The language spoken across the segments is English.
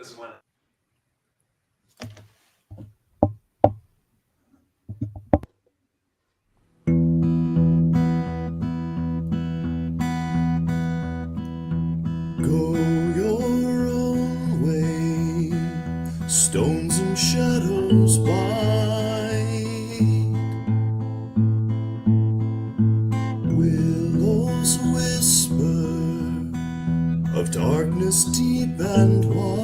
This is when. Go your own way, stones and shadows wide, willows whisper of darkness deep and wide.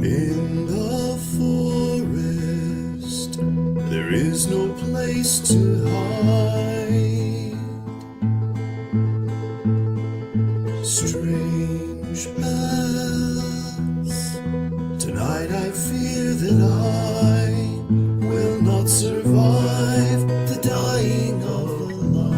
In the forest, there is no place to hide. Strange paths. Tonight I fear that I will not survive the dying of the light.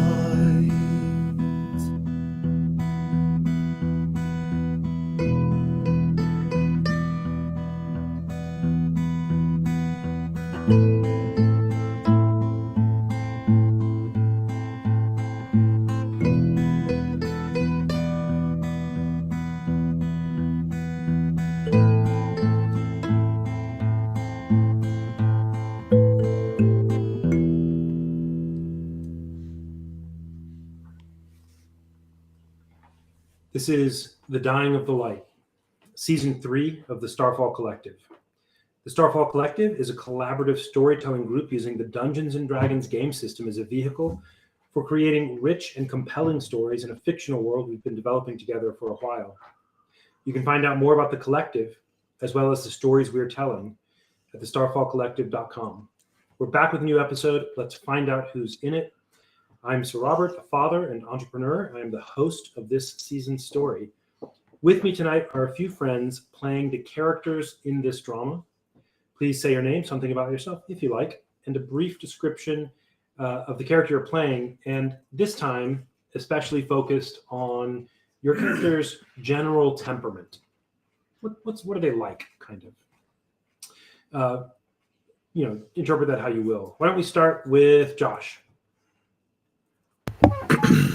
This is The Dying of the Light, Season 3 of the Starfall Collective. The Starfall Collective is a collaborative storytelling group using the Dungeons & Dragons game system as a vehicle for creating rich and compelling stories in a fictional world we've been developing together for a while. You can find out more about the collective, as well as the stories we're telling, at thestarfallcollective.com. We're back with a new episode. Let's find out who's in it. I'm Sir Robert, a father and entrepreneur. I am the host of this season's story. With me tonight are a few friends playing the characters in this drama. Please say your name, something about yourself, if you like, and a brief description of the character you're playing, and this time especially focused on your character's general temperament. What are they like, kind of? Interpret that how you will. Why don't we start with Josh?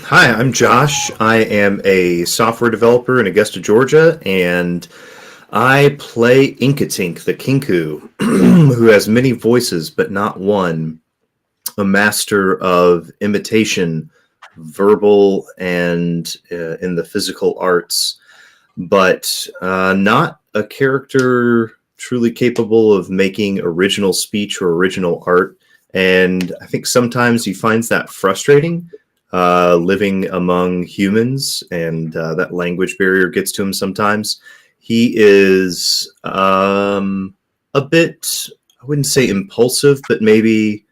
Hi, I'm Josh. I am a software developer in Augusta, Georgia, and I play Inkatink, the Kinku, who has many voices but not one, a master of imitation, verbal and in the physical arts, but not a character truly capable of making original speech or original art. And I think sometimes he finds that frustrating. Living among humans, and that language barrier gets to him sometimes. He is a bit, I wouldn't say impulsive, but maybe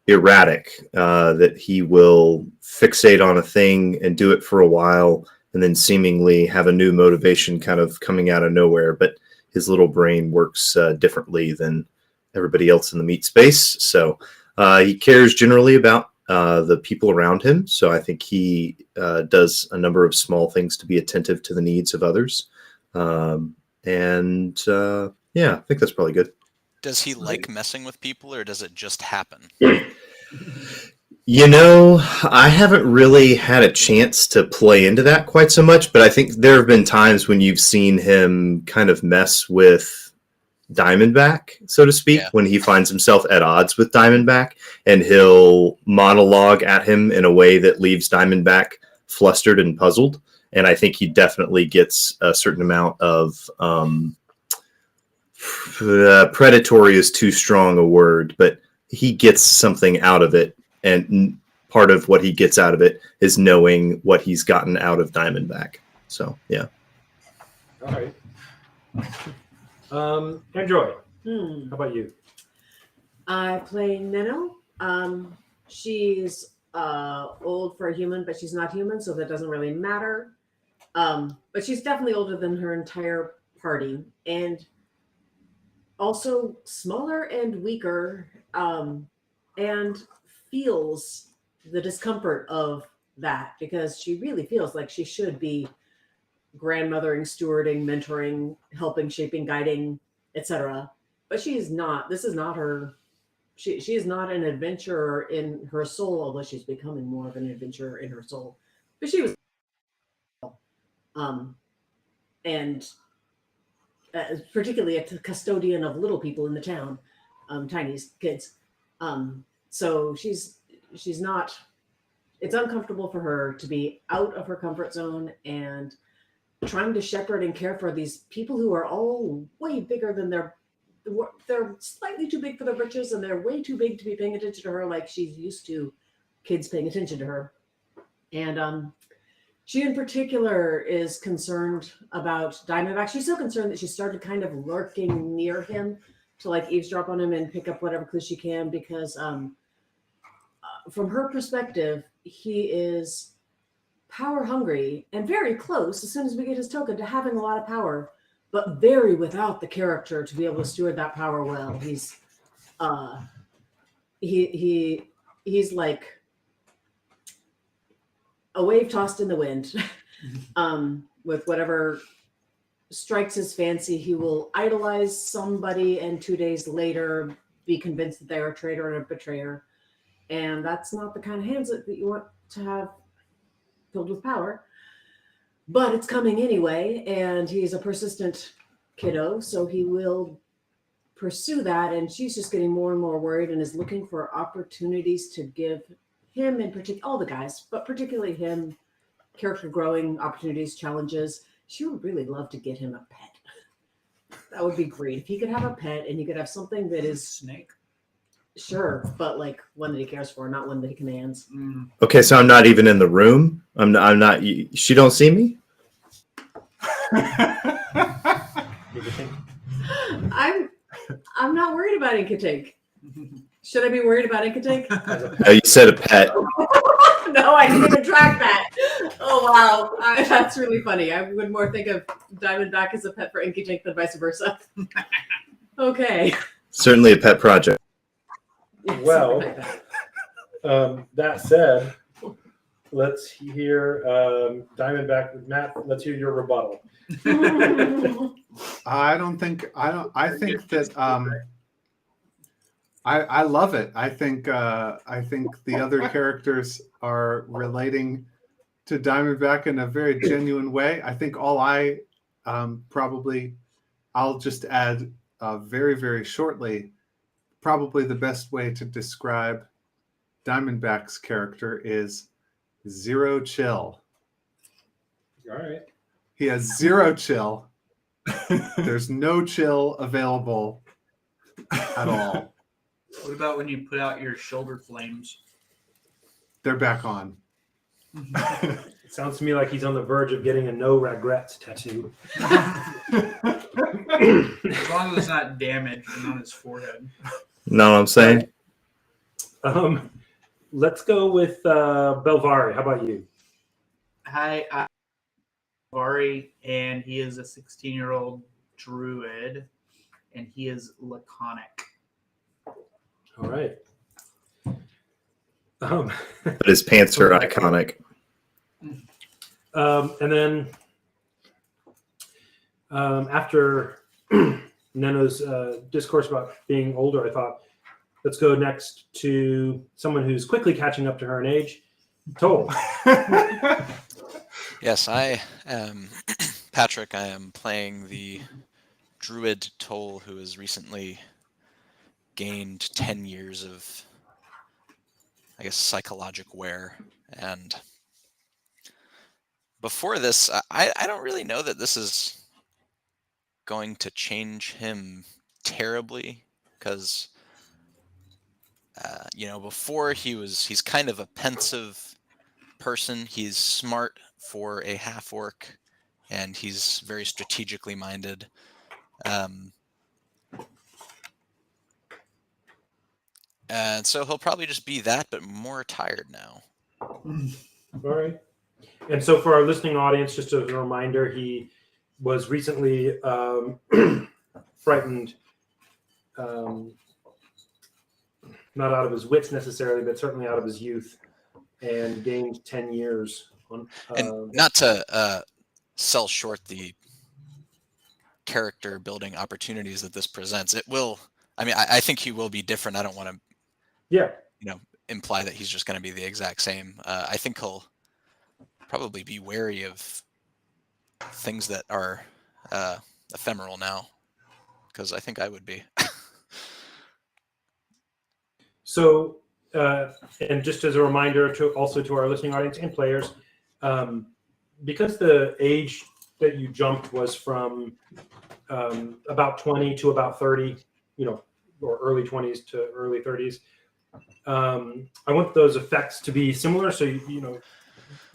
erratic, that he will fixate on a thing and do it for a while and then seemingly have a new motivation kind of coming out of nowhere. But his little brain works differently than everybody else in the meat space. So he cares generally about the people around him. So I think he does a number of small things to be attentive to the needs of others. I think that's probably good. Does he like messing with people, or does it just happen? You know, I haven't really had a chance to play into that quite so much, but I think there have been times when you've seen him kind of mess with Diamondback, so to speak, when he finds himself at odds with Diamondback, and he'll monologue at him in a way that leaves Diamondback flustered and puzzled. And I think he definitely gets a certain amount of predatory is too strong a word, but he gets something out of it. And part of what he gets out of it is knowing what he's gotten out of Diamondback. So, yeah. All right. Android, how about you? I play Neno. She's old for a human, but she's not human, so that doesn't really matter. But she's definitely older than her entire party, and also smaller and weaker, and feels the discomfort of that, because she really feels like she should be grandmothering, stewarding, mentoring, helping, shaping, guiding, etc. But she is not. This is not her. She is not an adventurer in her soul, although she's becoming more of an adventurer in her soul. But she was. and particularly a custodian of little people in the town, Tiny's kids. So she's not. It's uncomfortable for her to be out of her comfort zone and trying to shepherd and care for these people who are all way bigger than they're slightly too big for their britches, and they're way too big to be paying attention to her like she's used to kids paying attention to her. And she in particular is concerned about Diamondback. She's so concerned that she started kind of lurking near him to like eavesdrop on him and pick up whatever clues she can, because from her perspective, he is power hungry and very close, as soon as we get his token, to having a lot of power, but very without the character to be able to steward that power well. He's he's like a wave tossed in the wind. With whatever strikes his fancy, he will idolize somebody and 2 days later be convinced that they're a traitor and a betrayer. And that's not the kind of hands that you want to have filled with power. But it's coming anyway, and he's a persistent kiddo, so he will pursue that. And she's just getting more and more worried and is looking for opportunities to give him, in particular, all the guys, but particularly him, character growing opportunities, challenges. She would really love to get him a pet. That would be great. If he could have a pet and he could have something that is Snake. sure, but like one that he cares for, not one that he commands. Okay, so I'm not even in the room. I'm not. She don't see me. I'm not worried about Inkatink. Should I be worried about Inkatink? Oh, you said a pet. No, I didn't even track that. Oh wow, that's really funny. I would more think of Diamondback as a pet for Inkatink than vice versa. Okay. Certainly a pet project. Yeah, Well, something like that. that said, let's hear Diamondback. Matt, let's hear your rebuttal. I think that I love it. I think the other characters are relating to Diamondback in a very genuine way. I think I'll just add very, very shortly, probably the best way to describe Diamondback's character is zero chill. All right. He has zero chill. There's no chill available at all. What about when you put out your shoulder flames? They're back on. It sounds to me like he's on the verge of getting a no regrets tattoo. As long as it's not damaged and on his forehead. Know what I'm saying? Let's go with Belvari. How about you? Hi, I'm Vari, and he is a 16-year-old druid, and he is laconic. All right. But his pants are iconic. And then after Neno's discourse about being older, I thought, let's go next to someone who's quickly catching up to her in age, Toll. Yes, I am Patrick. I am playing the druid Toll, who has recently gained 10 years of, I guess, psychologic wear. And before this, I don't really know that this is going to change him terribly, because before he's kind of a pensive person. He's smart for a half orc, and he's very strategically minded. And so he'll probably just be that, but more tired now. All right. And so for our listening audience, just as a reminder, he was recently frightened, not out of his wits necessarily, but certainly out of his youth, and gained 10 years. And not to sell short the character building opportunities that this presents, it will. I mean, I think he will be different. I don't want to, imply that he's just going to be the exact same. I think he'll probably be wary of things that are ephemeral now, because I think I would be. So, and just as a reminder to our listening audience and players, because the age that you jumped was from about 20 to about 30, or early 20s to early 30s, I want those effects to be similar, so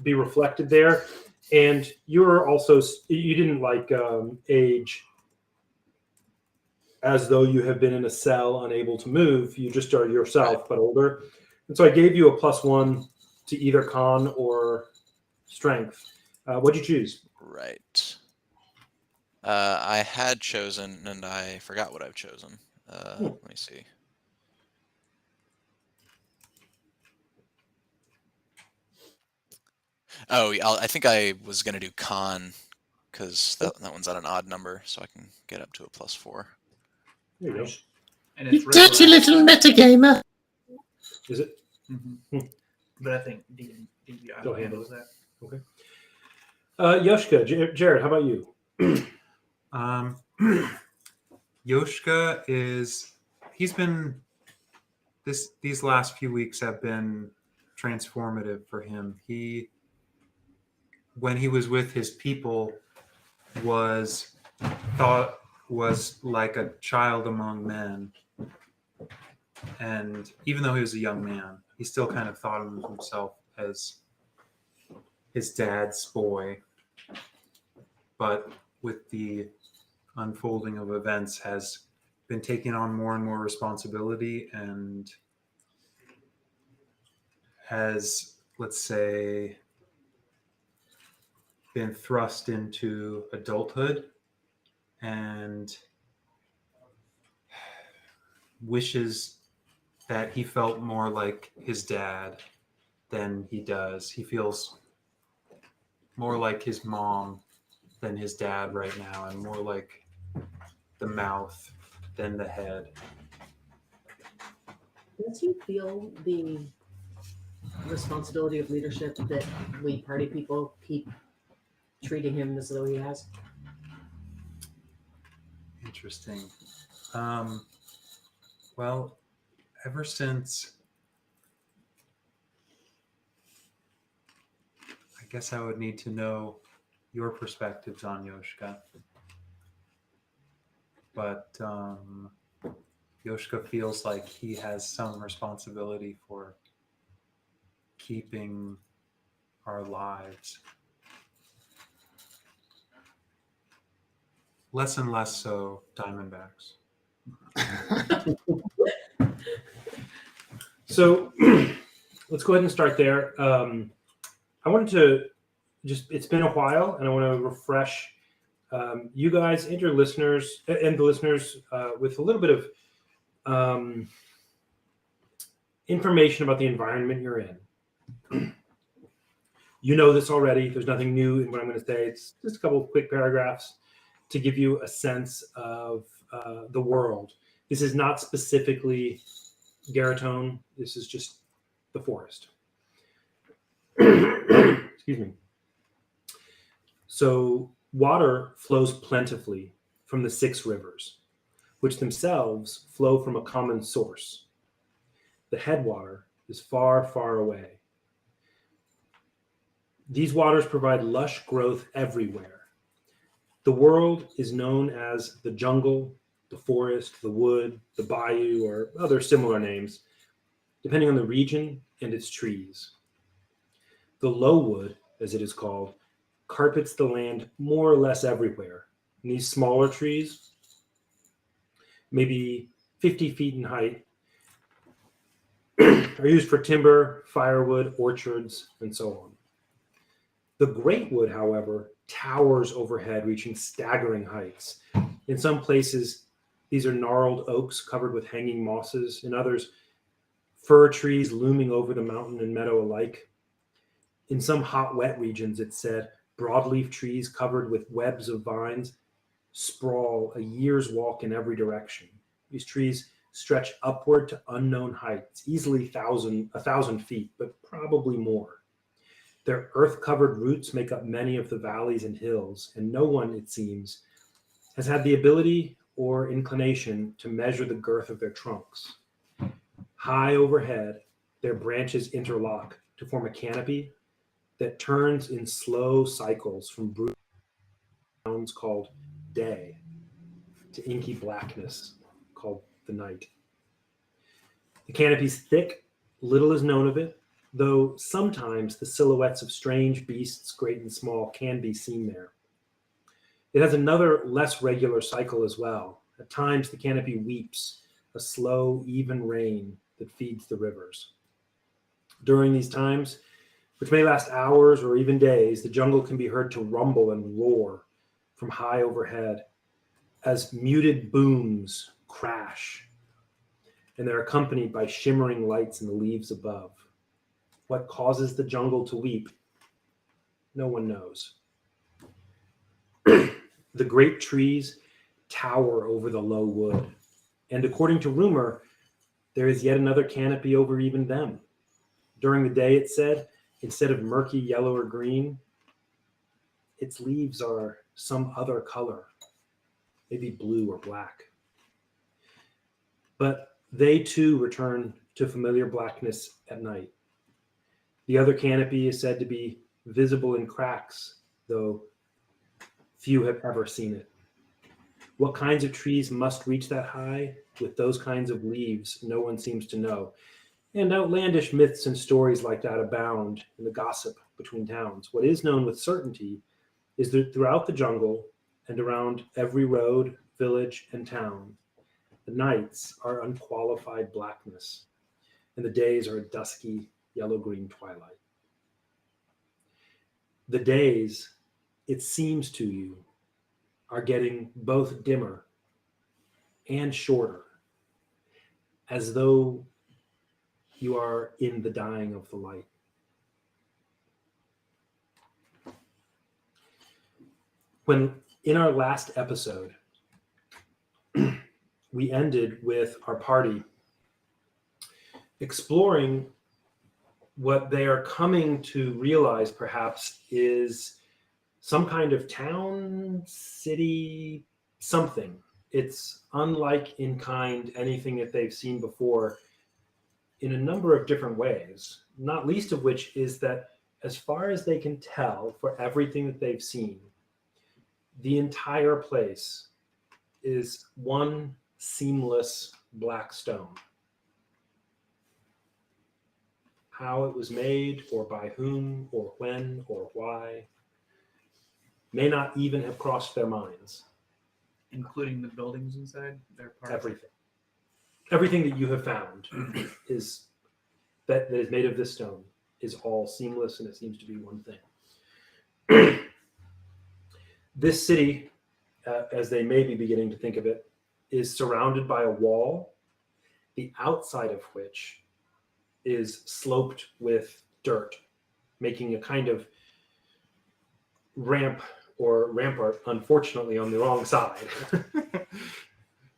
be reflected there. And you didn't like age as though you have been in a cell unable to move. You just are yourself, Right. but older. And so I gave you a +1 to either con or strength. What'd you choose? Right. I had chosen, and I forgot what I've chosen. Let me see. Oh, I think I was going to do con, because that one's at an odd number, so I can get up to a +4. There you go. And You it's dirty little metagamer. Is it? But I think DBI Go handles that. Yoshka, Jared, how about you? Yoshka these last few weeks have been transformative for him. When he was with his people, was like a child among men. And even though he was a young man, he still kind of thought of himself as his dad's boy. But with the unfolding of events, has been taking on more and more responsibility and has, let's say, been thrust into adulthood and wishes that he felt more like his dad than he does. He feels more like his mom than his dad right now, and more like the mouth than the head. Does he feel the responsibility of leadership that we party people keep treating him as though he has? Interesting. Well, ever since, I guess I would need to know your perspectives on Yoshka. But Yoshka feels like he has some responsibility for keeping our lives. Less and less so Diamondbacks. So let's go ahead and start there. I wanted to it's been a while, and I want to refresh you guys and your listeners and the listeners with a little bit of information about the environment you're in. You know this already. There's nothing new in what I'm going to say. It's just a couple of quick paragraphs to give you a sense of the world. This is not specifically Garatone. This is just the forest. Excuse me. So water flows plentifully from the 6 rivers, which themselves flow from a common source. The headwater is far, far away. These waters provide lush growth everywhere. The world is known as the jungle, the forest, the wood, the bayou, or other similar names, depending on the region and its trees. The low wood, as it is called, carpets the land more or less everywhere. And these smaller trees, maybe 50 feet in height, are used for timber, firewood, orchards, and so on. The great wood, however, towers overhead, reaching staggering heights. In some places, these are gnarled oaks covered with hanging mosses. In others, fir trees looming over the mountain and meadow alike. In some hot, wet regions, it's said, broadleaf trees covered with webs of vines sprawl a year's walk in every direction. These trees stretch upward to unknown heights, easily 1,000 feet, but probably more. Their earth-covered roots make up many of the valleys and hills, and no one, it seems, has had the ability or inclination to measure the girth of their trunks. High overhead, their branches interlock to form a canopy that turns in slow cycles from brooding sounds called day to inky blackness called the night. The canopy's thick, little is known of it, though sometimes the silhouettes of strange beasts, great and small, can be seen there. It has another less regular cycle as well. At times, the canopy weeps, a slow, even rain that feeds the rivers. During these times, which may last hours or even days, the jungle can be heard to rumble and roar from high overhead as muted booms crash, and they're accompanied by shimmering lights in the leaves above. What causes the jungle to weep? No one knows. The great trees tower over the low wood, and according to rumor, there is yet another canopy over even them. During the day, it said, instead of murky yellow or green, its leaves are some other color, maybe blue or black. But they too return to familiar blackness at night. The other canopy is said to be visible in cracks, though few have ever seen it. What kinds of trees must reach that high with those kinds of leaves, no one seems to know. And outlandish myths and stories like that abound in the gossip between towns. What is known with certainty is that throughout the jungle and around every road, village, and town, the nights are unqualified blackness, and the days are a dusky yellow-green twilight. The days, it seems to you, are getting both dimmer and shorter, as though you are in the dying of the light. When in our last episode, we ended with our party exploring what they are coming to realize perhaps is some kind of town, city, something. It's unlike in kind anything that they've seen before in a number of different ways, not least of which is that as far as they can tell for everything that they've seen, the entire place is one seamless black stone. How it was made, or by whom, or when, or why, may not even have crossed their minds. Including the buildings inside. They're part Everything. Everything that you have found is that is made of this stone is all seamless, and it seems to be one thing. This city, as they may be beginning to think of it, is surrounded by a wall, the outside of which is sloped with dirt, making a kind of ramp or rampart, unfortunately on the wrong side.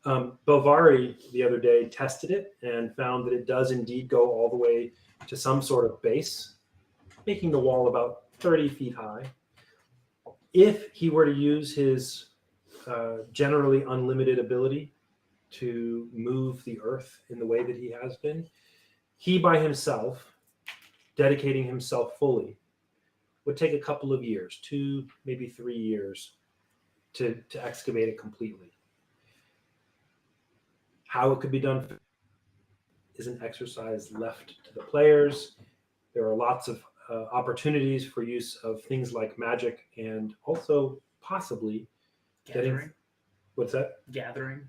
Belvari the other day tested it and found that it does indeed go all the way to some sort of base, making the wall about 30 feet high. If he were to use his generally unlimited ability to move the earth in the way that he has been, he by himself, dedicating himself fully, would take a couple of years, 2, maybe 3 years, to excavate it completely. How it could be done is an exercise left to the players. There are lots of opportunities for use of things like magic, and also possibly Gathering. What's that? Gathering.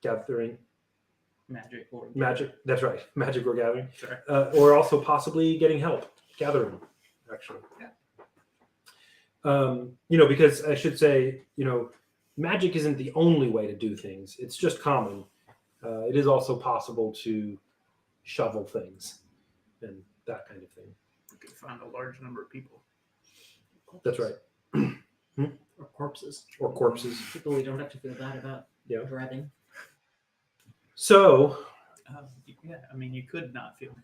Magic. Or Magic. That's right. Magic or gathering. Sorry. Or also possibly getting help. Gathering, actually. Yeah. Because I should say, magic isn't the only way to do things. It's just common. It is also possible to shovel things and that kind of thing. You can find a large number of people. That's right. Or corpses. Or corpses. People we don't have to feel bad about Yeah. grabbing. So, Yeah, I mean, you could not feel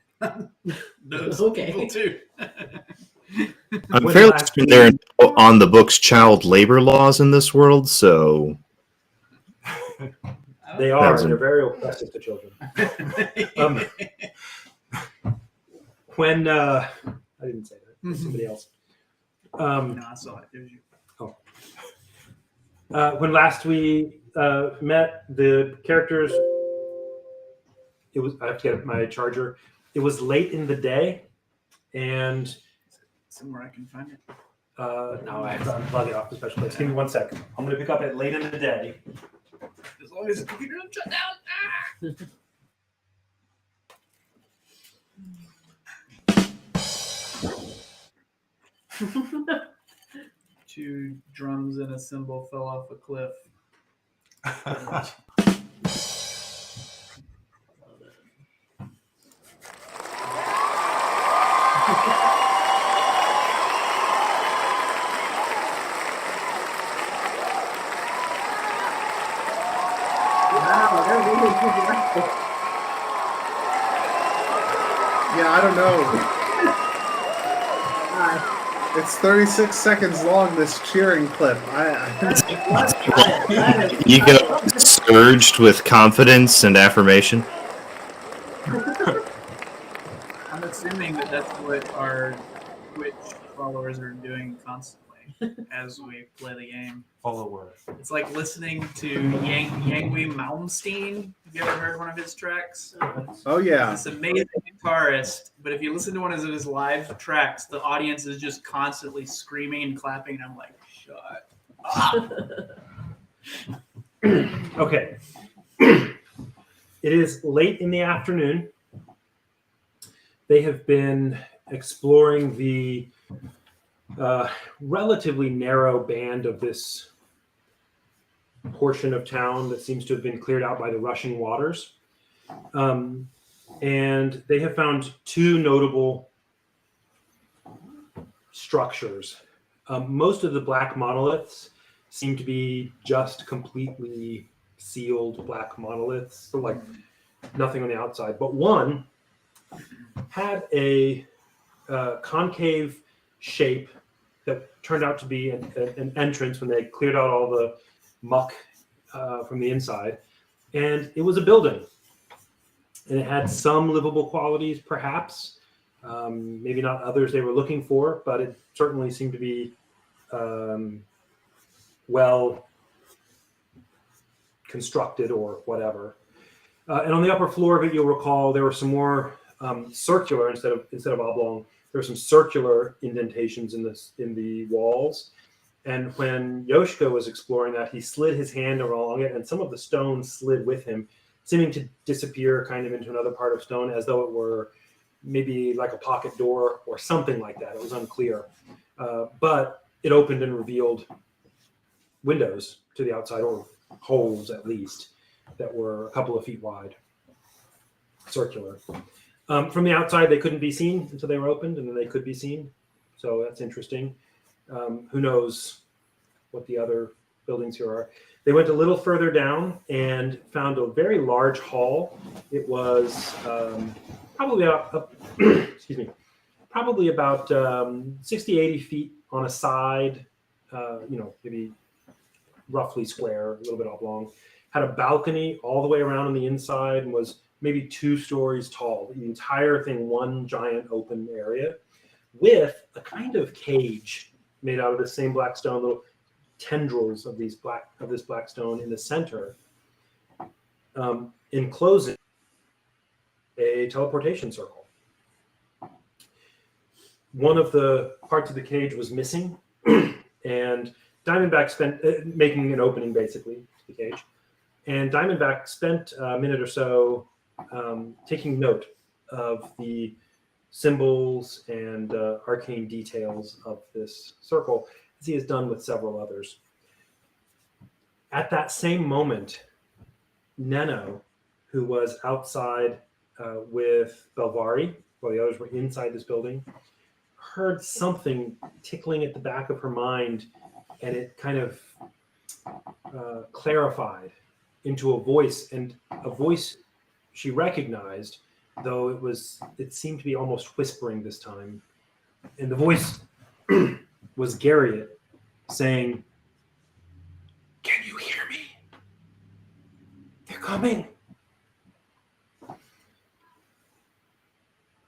those Okay. people too. I'm When fairly last certain there are on the books child labor laws in this world, so They That are, was and an- they're very oppressive to children. Um, When I didn't say that, it was somebody else. No, I saw it. It was you. When last we met, the characters. It was. I have to get my charger. It was late in the day, and Somewhere I can find it. now I have to unplug it off the special place. Give me 1 sec. I'm going to pick up it late in the day. As long as the computer doesn't shut down. Two drums and a cymbal fell off a cliff. Wow, they're really enthusiastic. Yeah, I don't know. Hi. It's 36 seconds long, this cheering clip. That is you get surged with confidence and affirmation. I'm assuming that that's what our Twitch followers are doing constantly as we play the game. Follower. It's like listening to Yngwie Malmsteen. Have you ever heard one of his tracks? Oh, yeah. This amazing guitarist, but if you listen to one of his live tracks, the audience is just constantly screaming and clapping, and I'm like, shut up. Okay. It is late in the afternoon. They have been exploring the relatively narrow band of this portion of town that seems to have been cleared out by the rushing waters. And they have found two notable structures. Most of the black monoliths seem to be just completely sealed black monoliths, so like nothing on the outside. But one had a concave shape that turned out to be an entrance when they cleared out all the muck from the inside. And it was a building. And it had some livable qualities, perhaps. Maybe not others they were looking for, but it certainly seemed to be well constructed or whatever. And on the upper floor of it, you'll recall there were some more circular instead of oblong. There were some circular indentations in the walls. And when Yoshiko was exploring that, he slid his hand along it, and some of the stone slid with him, seeming to disappear kind of into another part of stone, as though it were maybe like a pocket door or something like that. It was unclear. But it opened and revealed windows to the outside, or holes at least, that were a couple of feet wide, circular. From the outside, they couldn't be seen until they were opened, and then they could be seen. So that's interesting. Who knows what the other buildings here are. They went a little further down and found a very large hall. It was probably about, probably about 60, 80 feet on a side, maybe roughly square, a little bit oblong. Had a balcony all the way around on the inside and was maybe 2 stories tall. The entire thing, one giant open area with a kind of cage made out of the same black stone, little tendrils of this black stone in the center, enclosing a teleportation circle. One of the parts of the cage was missing, and Diamondback spent making an opening basically to the cage. And Diamondback spent a minute or so taking note of the symbols and arcane details of this circle, as he has done with several others. At that same moment, Neno, who was outside with Belvari, while the others were inside this building, heard something tickling at the back of her mind, and it kind of clarified into a voice, and a voice she recognized, though it seemed to be almost whispering this time. And the voice was Garriott saying, "Can you hear me? They're coming."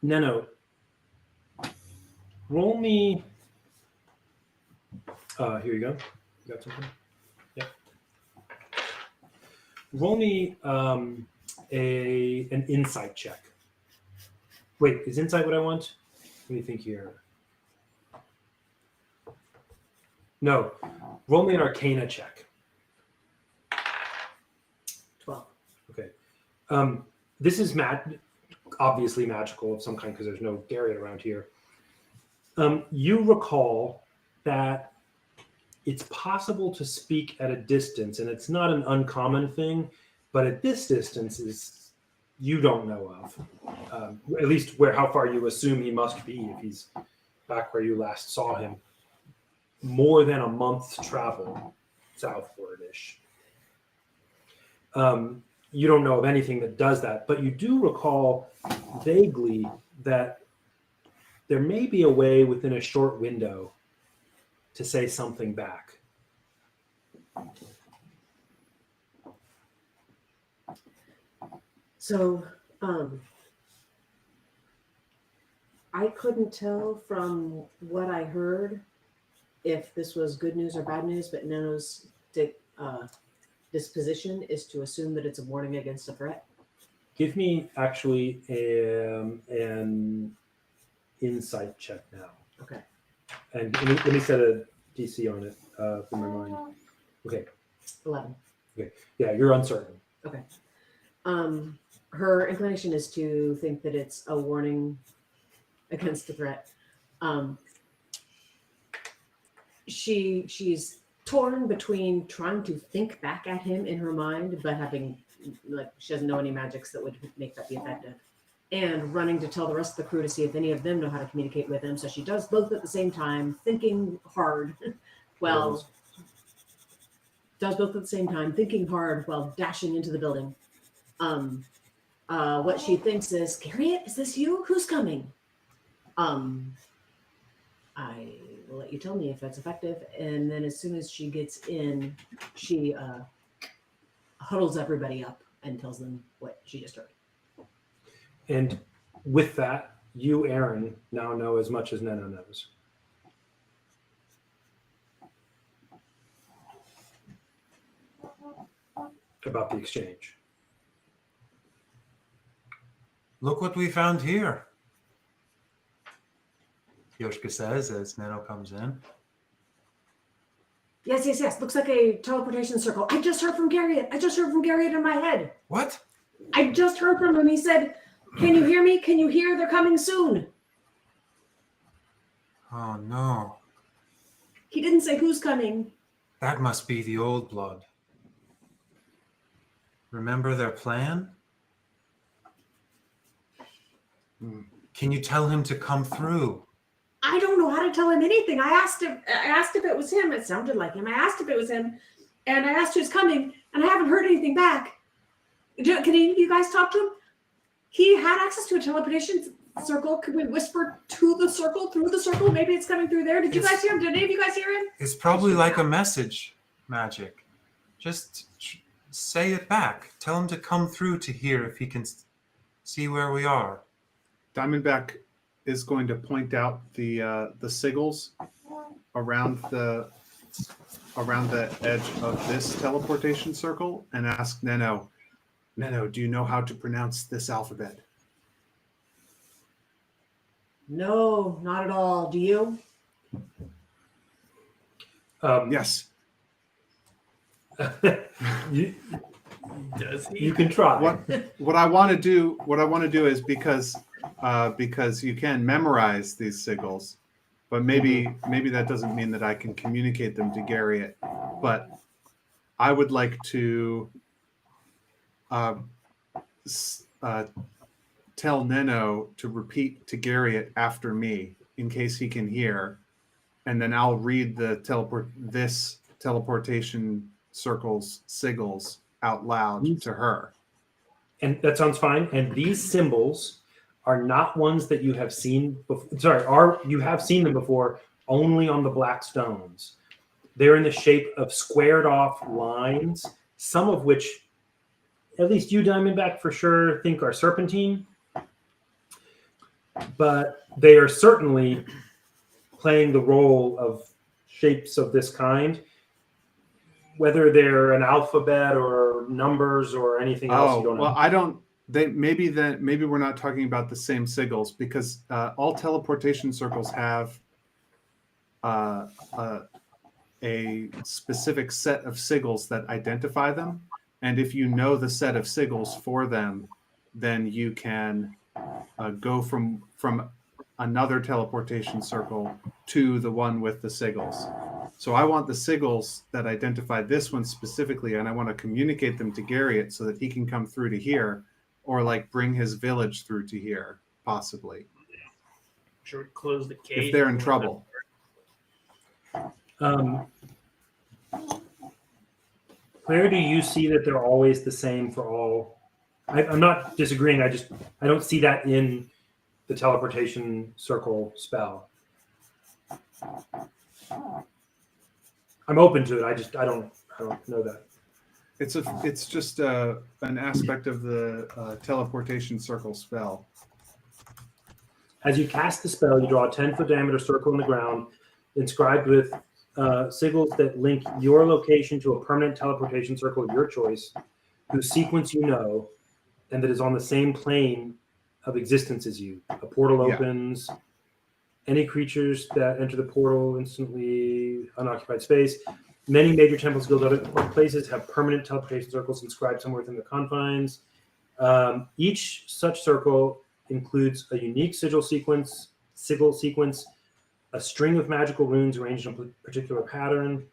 Neno, roll me. Here you go. You got something? Yep. Roll me an insight check. Wait, is insight what I want? Let me think here. No, roll me an arcana check. 12. Okay. This is obviously magical of some kind because there's no Garriott around here. You recall that it's possible to speak at a distance, and it's not an uncommon thing, but at this distance is you don't know of. At least how far you assume he must be if he's back where you last saw him. More than a month's travel southward-ish. You don't know of anything that does that, but you do recall vaguely that there may be a way within a short window to say something back. So, I couldn't tell from what I heard if this was good news or bad news, but Neno's disposition is to assume that it's a warning against a threat. Give me actually an insight check now. Okay. And let me set a DC on it for my mind. Okay. 11. Yeah, you're uncertain. Okay. Her inclination is to think that it's a warning against the threat. She's torn between trying to think back at him in her mind, but she doesn't know any magics that would make that be effective, and running to tell the rest of the crew to see if any of them know how to communicate with him. So she does both at the same time, thinking hard. Does both at the same time, thinking hard while dashing into the building. What she thinks is, Garriott, is this you? Who's coming? I will let you tell me if that's effective. And then as soon as she gets in, she huddles everybody up and tells them what she just heard. And with that, you, Aaron, now know as much as Neno knows. About the exchange. Look what we found here, Yoshka says as Neno comes in. Yes. Looks like a teleportation circle. I just heard from Garriott. In my head. What? I just heard from him. He said, "Can you hear me? Can you hear? They're coming soon." Oh no. He didn't say who's coming. That must be the old blood. Remember their plan? Can you tell him to come through? I don't know how to tell him anything. I asked if it was him. It sounded like him. I asked if it was him, and I asked who's coming, and I haven't heard anything back. Can any of you guys talk to him? He had access to a teleportation circle. Could we whisper to the circle, through the circle? Maybe it's coming through there. Did you guys hear him? Did any of you guys hear him? It's probably like a message magic. Just say it back. Tell him to come through to here if he can see where we are. Diamondback is going to point out the sigils around the edge of this teleportation circle and ask Neno, do you know how to pronounce this alphabet? No, not at all. Do you? Yes. You can try. What I want to do is because you can memorize these sigils, but maybe that doesn't mean that I can communicate them to Garriott. But I would like to tell Neno to repeat to Garriott after me in case he can hear, and then I'll read the teleportation circles sigils out loud to her. And that sounds fine. And these symbols are not ones that you have seen before. Sorry, you have seen them before, only on the black stones. They're in the shape of squared off lines, some of which, at least you, Diamondback, for sure think are serpentine. But they are certainly playing the role of shapes of this kind. Whether they're an alphabet or numbers or anything else, you don't know. Well, I don't. Maybe we're not talking about the same sigils, because all teleportation circles have a specific set of sigils that identify them, and if you know the set of sigils for them, then you can go from another teleportation circle to the one with the sigils. So I want the sigils that identify this one specifically, and I want to communicate them to Garriott so that he can come through to here, or like bring his village through to here, possibly, Should we close the cage if they're in trouble. Where do you see that they're always the same for all? I'm not disagreeing. I don't see that in the teleportation circle spell. I'm open to it. I don't know that. It's just an aspect of the teleportation circle spell. As you cast the spell, you draw a 10-foot diameter circle in the ground, inscribed with sigils that link your location to a permanent teleportation circle of your choice, whose sequence you know, and that is on the same plane of existence as you. A portal opens. Any creatures that enter the portal instantly unoccupied space. Many major temples, guilds, other places have permanent teleportation circles inscribed somewhere within the confines. Each such circle includes a unique sigil sequence, a string of magical runes arranged in a particular pattern.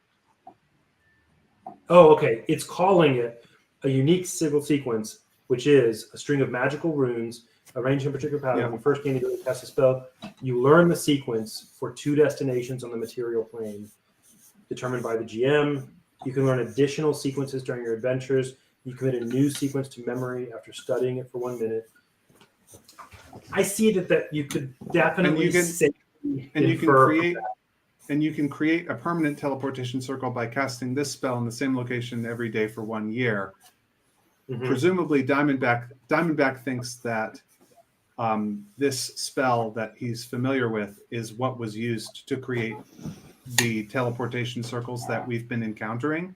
Oh, okay. It's calling it a unique sigil sequence, which is a string of magical runes arranged in a particular pattern. When you first gain the ability to cast a spell, you learn the sequence for 2 destinations on the material plane, determined by the GM. You can learn additional sequences during your adventures. You commit a new sequence to memory after studying it for 1 minute. I see that you could definitely you can create a permanent teleportation circle by casting this spell in the same location every day for 1 year. Mm-hmm. Presumably, Diamondback thinks that this spell that he's familiar with is what was used to create the teleportation circles that we've been encountering,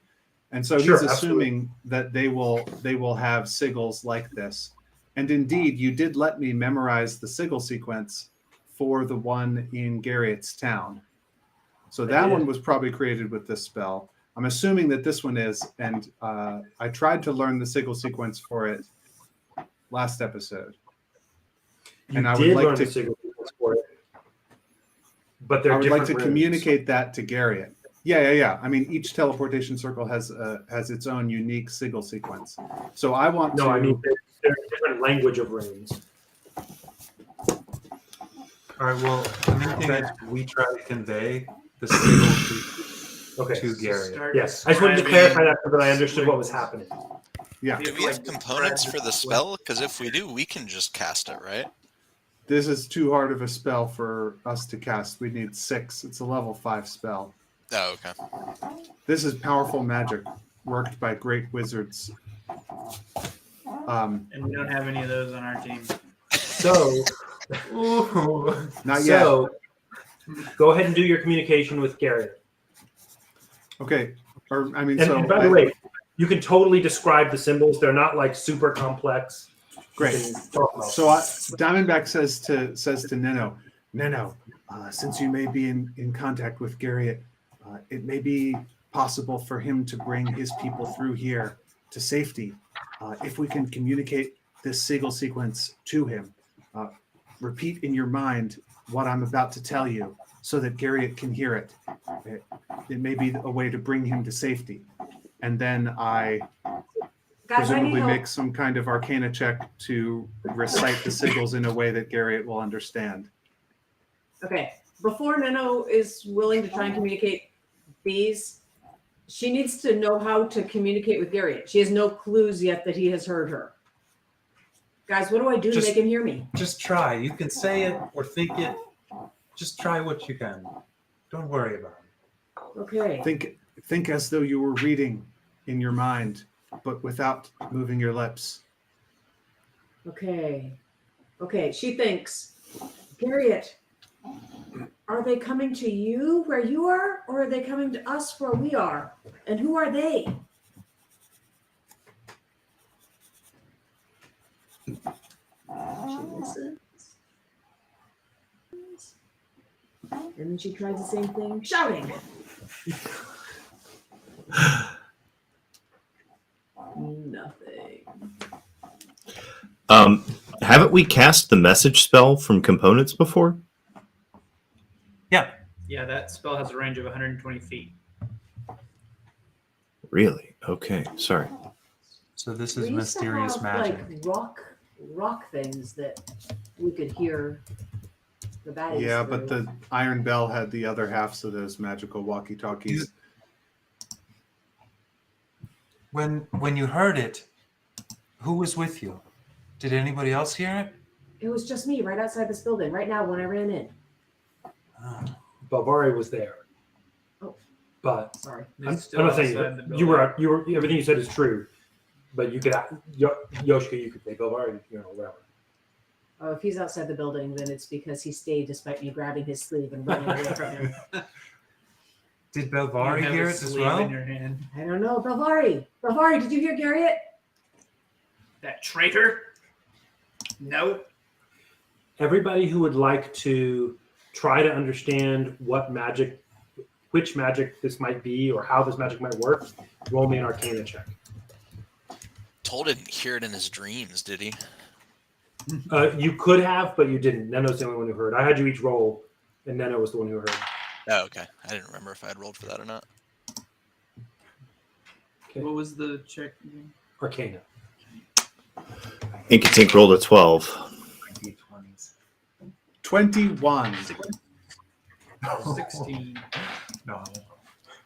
and so he's assuming that they will have sigils like this. And indeed, you did let me memorize the sigil sequence for the one in Garriott's town. So that one was probably created with this spell. I'm assuming that this one is, and I tried to learn the sigil sequence for it last episode. I would like to sigil sequence for it, but I would like to communicate that to Garriott. Yeah. I mean, each teleportation circle has its own unique sigil sequence. So I want to. No, I mean there's a different language of runes. All right. Well, the main thing is we try to convey the sigil to Garriott. Yes, I just wanted to clarify that so that I understood what was happening. Yeah. Do we have components for the spell? Because if we do, we can just cast it, right? This is too hard of a spell for us to cast. We need 6. It's a level 5 spell. Oh, okay. This is powerful magic worked by great wizards. And we don't have any of those on our team. So, not yet. So, go ahead and do your communication with Garriott. Okay. And by the way, you can totally describe the symbols. They're not like super complex. Great. So Diamondback says to Neno, since you may be in contact with Garriott, it may be possible for him to bring his people through here to safety. If we can communicate this sigil sequence to him, repeat in your mind what I'm about to tell you so that Garriott can hear it. It may be a way to bring him to safety. And then I presumably make some kind of arcana check to recite the sigils in a way that Garriott will understand. Okay. Before Neno is willing to try and communicate these, she needs to know how to communicate with Garriott. She has no clues yet that he has heard her. Guys, what do I do to make him hear me? Just try. You can say it or think it. Just try what you can. Don't worry about it. Okay. Think as though you were reading in your mind, but without moving your lips. Okay. Okay. She thinks, Garriott, are they coming to you where you are, or are they coming to us where we are? And who are they? She listens. And then she tries the same thing, shouting. Nothing. Haven't we cast the message spell from components before? Yeah. Yeah, that spell has a range of 120 feet. Really? Okay. Sorry. So this We is used to mysterious have, magic. like rock things that we could hear the baddies Yeah, through. but the Iron Bell had the other halves of those magical walkie-talkies. When you heard it, who was with you? Did anybody else hear it? It was just me right outside this building right now when I ran in. Oh. Balvari was there. Oh. But Sorry. I'm not saying you were everything you said is true, but you could Yoshka, you could say Balvari, whatever. Oh, if he's outside the building, then it's because he stayed despite me grabbing his sleeve and running away from him. Did Belvari hear it as well? In your hand. I don't know. Balvari, did you hear Garriott? That traitor? No. Everybody who would like to try to understand which magic this might be or how this magic might work, roll me an Arcana check. Toll didn't hear it in his dreams, did he? You could have, but you didn't. Neno's the only one who heard. I had you each roll, and Neno was the one who heard. Oh, okay. I didn't remember if I had rolled for that or not. Okay. What was the check again? Arcana. Inkatink rolled a 12. 21. 16. No.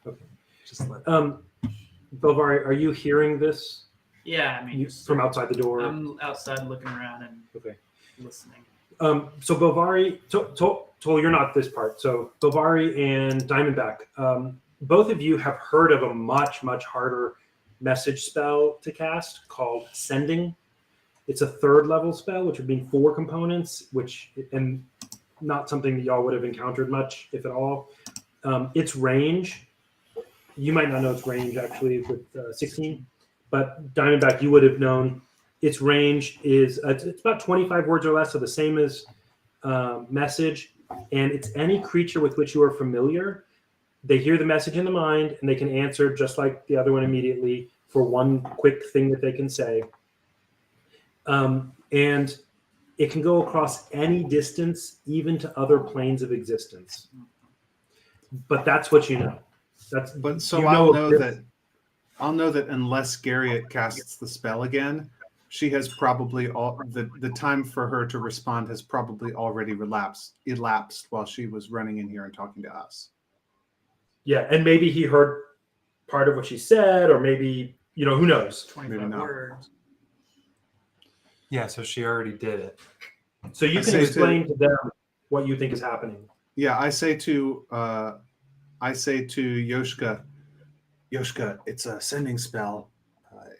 Okay. Just let. Balvari, are you hearing this Yeah, I mean, from outside the door? I'm outside looking around and Okay. listening. So Balvari, Toll, you're not this part. So Balvari and Diamondback, both of you have heard of a much, much harder message spell to cast called Sending. It's a 3rd level spell, which would mean 4 components, and not something that y'all would have encountered much, if at all. Its range, you might not know its range actually with 16, but Diamondback, you would have known its range is it's about 25 words or less, so the same as message, and it's any creature with which you are familiar. They hear the message in the mind, and they can answer just like the other one immediately for one quick thing that they can say. And it can go across any distance, even to other planes of existence. But that's what you know. But so you I'll know know that unless Garriott casts the spell again, she has probably the time for her to respond has probably already elapsed while she was running in here and talking to us. Yeah, and maybe he heard part of what she said, or maybe who knows. 25 not. words. Yeah, so she already did it. So you I can say explain to them what you think is happening. Yeah, I say to Yoshka, it's a sending spell.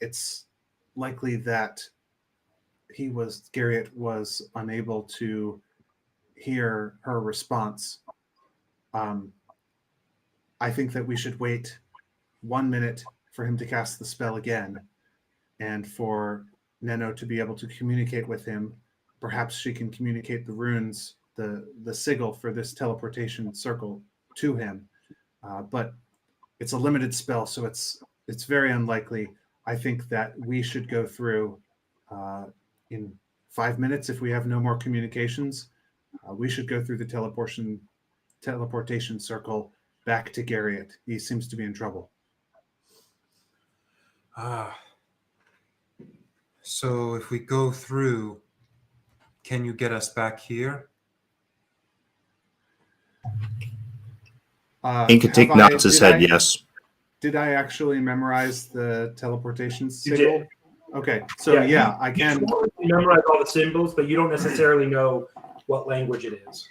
It's likely that Garriott was unable to hear her response. I think that we should wait 1 minute for him to cast the spell again, and for Neno to be able to communicate with him. Perhaps she can communicate the runes, the sigil for this teleportation circle to him. But it's a limited spell, so it's very unlikely. I think that we should go through in 5 minutes if we have no more communications. We should go through the teleportation circle back to Garriott. He seems to be in trouble. So if we go through, can you get us back here? Inkatink nods his head yes. Did I actually memorize the teleportation You signal? did. Okay, so yeah, I can. You memorize all the symbols, but you don't necessarily know what language it is.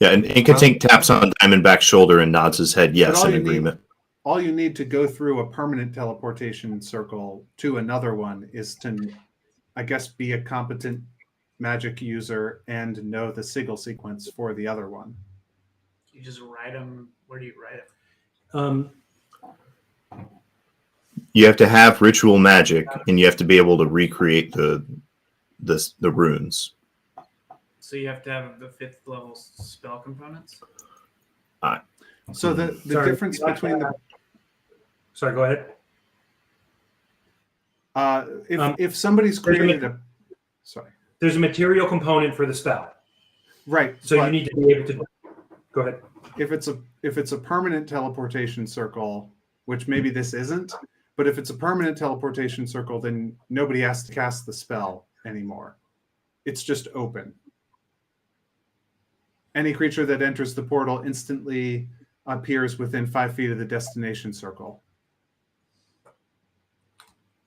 Yeah, and Inkatink taps on Diamondback's shoulder and nods his head yes all in you need- agreement. All you need to go through a permanent teleportation circle to another one is to, I guess, be a competent magic user and know the sigil sequence for the other one. You just write them. Where do you write them? You have to have ritual magic, and you have to be able to recreate the runes. So you have to have the 5th level spell components. So the Sorry, difference between the Sorry, go ahead. if somebody's there's a- created a sorry There's a material component for the spell, right, so you but need to be able to. Go ahead. if it's a permanent teleportation circle, which maybe this isn't, but if it's a permanent teleportation circle, then nobody has to cast the spell anymore. It's just open. Any creature that enters the portal instantly appears within 5 feet of the destination circle.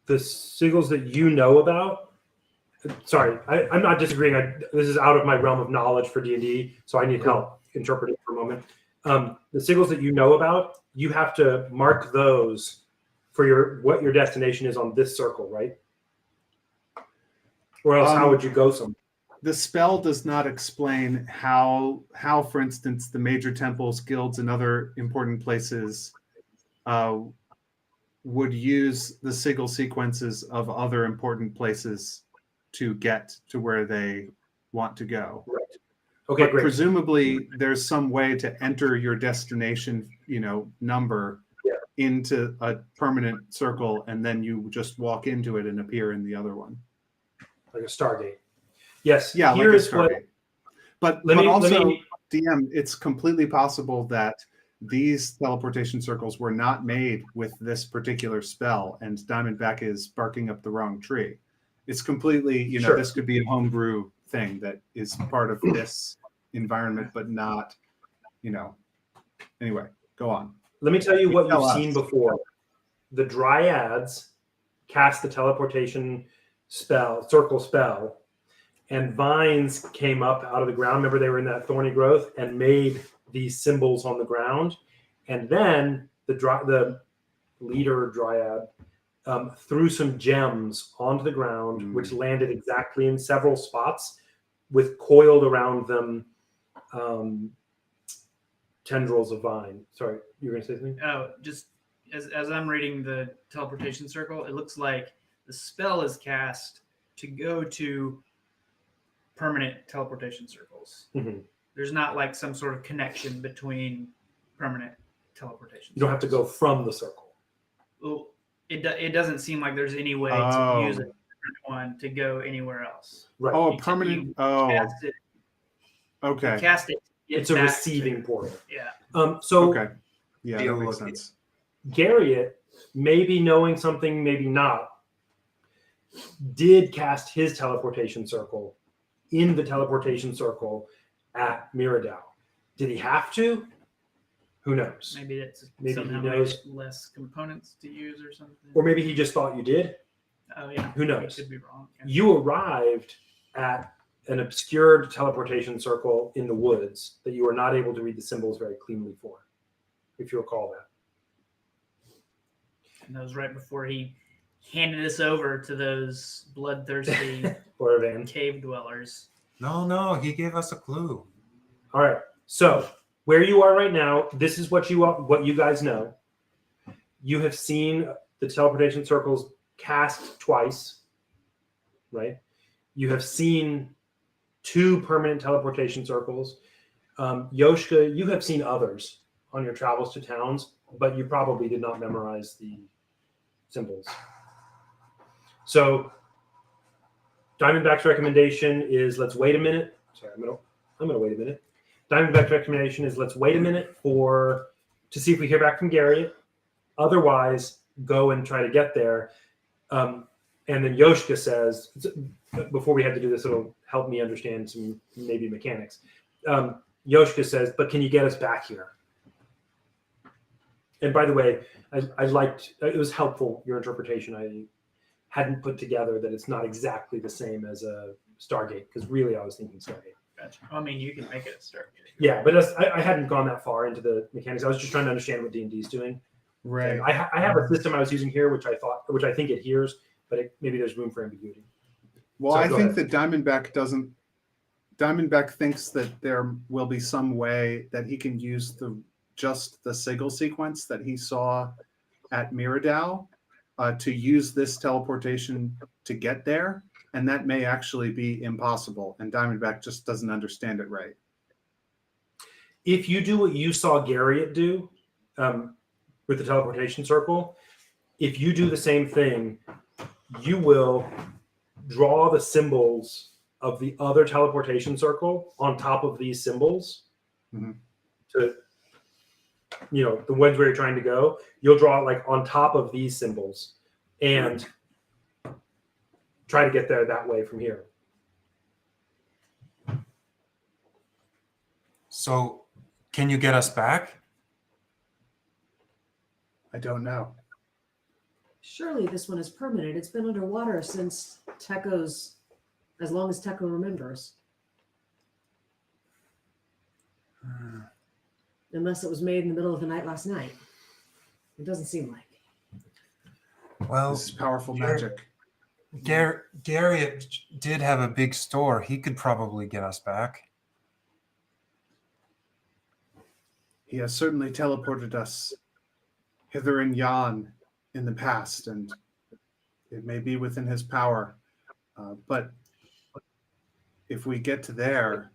The sigils that you know about. Sorry, I'm not disagreeing. This is out of my realm of knowledge for D&D, so I need help interpreting for a moment. The sigils that you know about, you have to mark those for what your destination is on this circle, right? Or else, how would you go somewhere? The spell does not explain how, for instance, the major temples, guilds, and other important places would use the sigil sequences of other important places to get to where they want to go. Right. Okay, But great. presumably, there's some way to enter your destination, number into a permanent circle, and then you just walk into it and appear in the other one. Like a Stargate. Yes. Yeah, Here like a is what. Stargate. But Let also, me. DM, it's completely possible that these teleportation circles were not made with this particular spell, and Diamondback is barking up the wrong tree. It's completely, Sure. this could be a homebrew thing that is part of this environment, but not, Anyway, go on. Let me tell you what Tell you've us. seen before. The Dryads cast the teleportation circle spell, and vines came up out of the ground. Remember, they were in that thorny growth and made these symbols on the ground. And then the leader Dryad threw some gems onto the ground, which landed exactly in several spots with coiled around them tendrils of vine. Sorry, you were going to say something? Oh, just as I'm reading the teleportation circle, it looks like the spell is cast to go to permanent teleportation circles. Mhm. There's not like some sort of connection between permanent teleportation. You don't have to go from the circle. Well, it doesn't seem like there's any way to use a different one to go anywhere else. Right. Oh, a You permanent. cast it. Okay. You cast it. It's a receiving portal. Yeah. So Okay. Yeah, that makes sense. Garriott, maybe knowing something, maybe not, did cast his teleportation circle in the teleportation circle at Miradau. Did he have to? Who knows? Maybe it's Maybe he somehow knows. less components to use or something. Or maybe he just thought you did. Oh yeah. Who knows? I could be wrong. Yeah. You arrived at an obscured teleportation circle in the woods that you were not able to read the symbols very cleanly for, if you recall that. And that was right before he handed us over to those bloodthirsty Or Van. cave dwellers. No, he gave us a clue. All right. So where you are right now, this is what you guys know. You have seen the teleportation circles cast twice, right? You have seen 2 permanent teleportation circles. Yoshka, you have seen others on your travels to towns, but you probably did not memorize the symbols. So Diamondback's recommendation is let's wait a minute. Sorry, I'm gonna wait a minute. Diamondback's recommendation is let's wait a minute to see if we hear back from Garriott. Otherwise, go and try to get there. And then Yoshka says, before we have to do this, it'll help me understand some maybe mechanics. Yoshka says, but can you get us back here? And by the way, I liked, it was helpful, your interpretation. I hadn't put together that it's not exactly the same as a Stargate, because really I was thinking Stargate. Gotcha. I mean, you can make it a start. Yeah, but I hadn't gone that far into the mechanics. I was just trying to understand what D&D is doing. Right. And I have a system I was using here, which I think adheres, but maybe there's room for ambiguity. Well, So I go think ahead. that Diamondback doesn't. Diamondback thinks that there will be some way that he can use just the sigil sequence that he saw at Miradau to use this teleportation to get there, and that may actually be impossible. And Diamondback just doesn't understand it right. If you do what you saw Garriott do with the teleportation circle, if you do the same thing, you will draw the symbols of the other teleportation circle on top of these symbols to, the ones where you're trying to go. You'll draw it like on top of these symbols and try to get there that way from here. So, can you get us back? I don't know. Surely this one is permanent. It's been underwater since as long as Teco remembers. Unless it was made in the middle of the night last night. It doesn't seem like. Well, This is powerful magic. Gary did have a big store. He could probably get us back. He has certainly teleported us hither and yon in the past, and it may be within his power. But if we get to there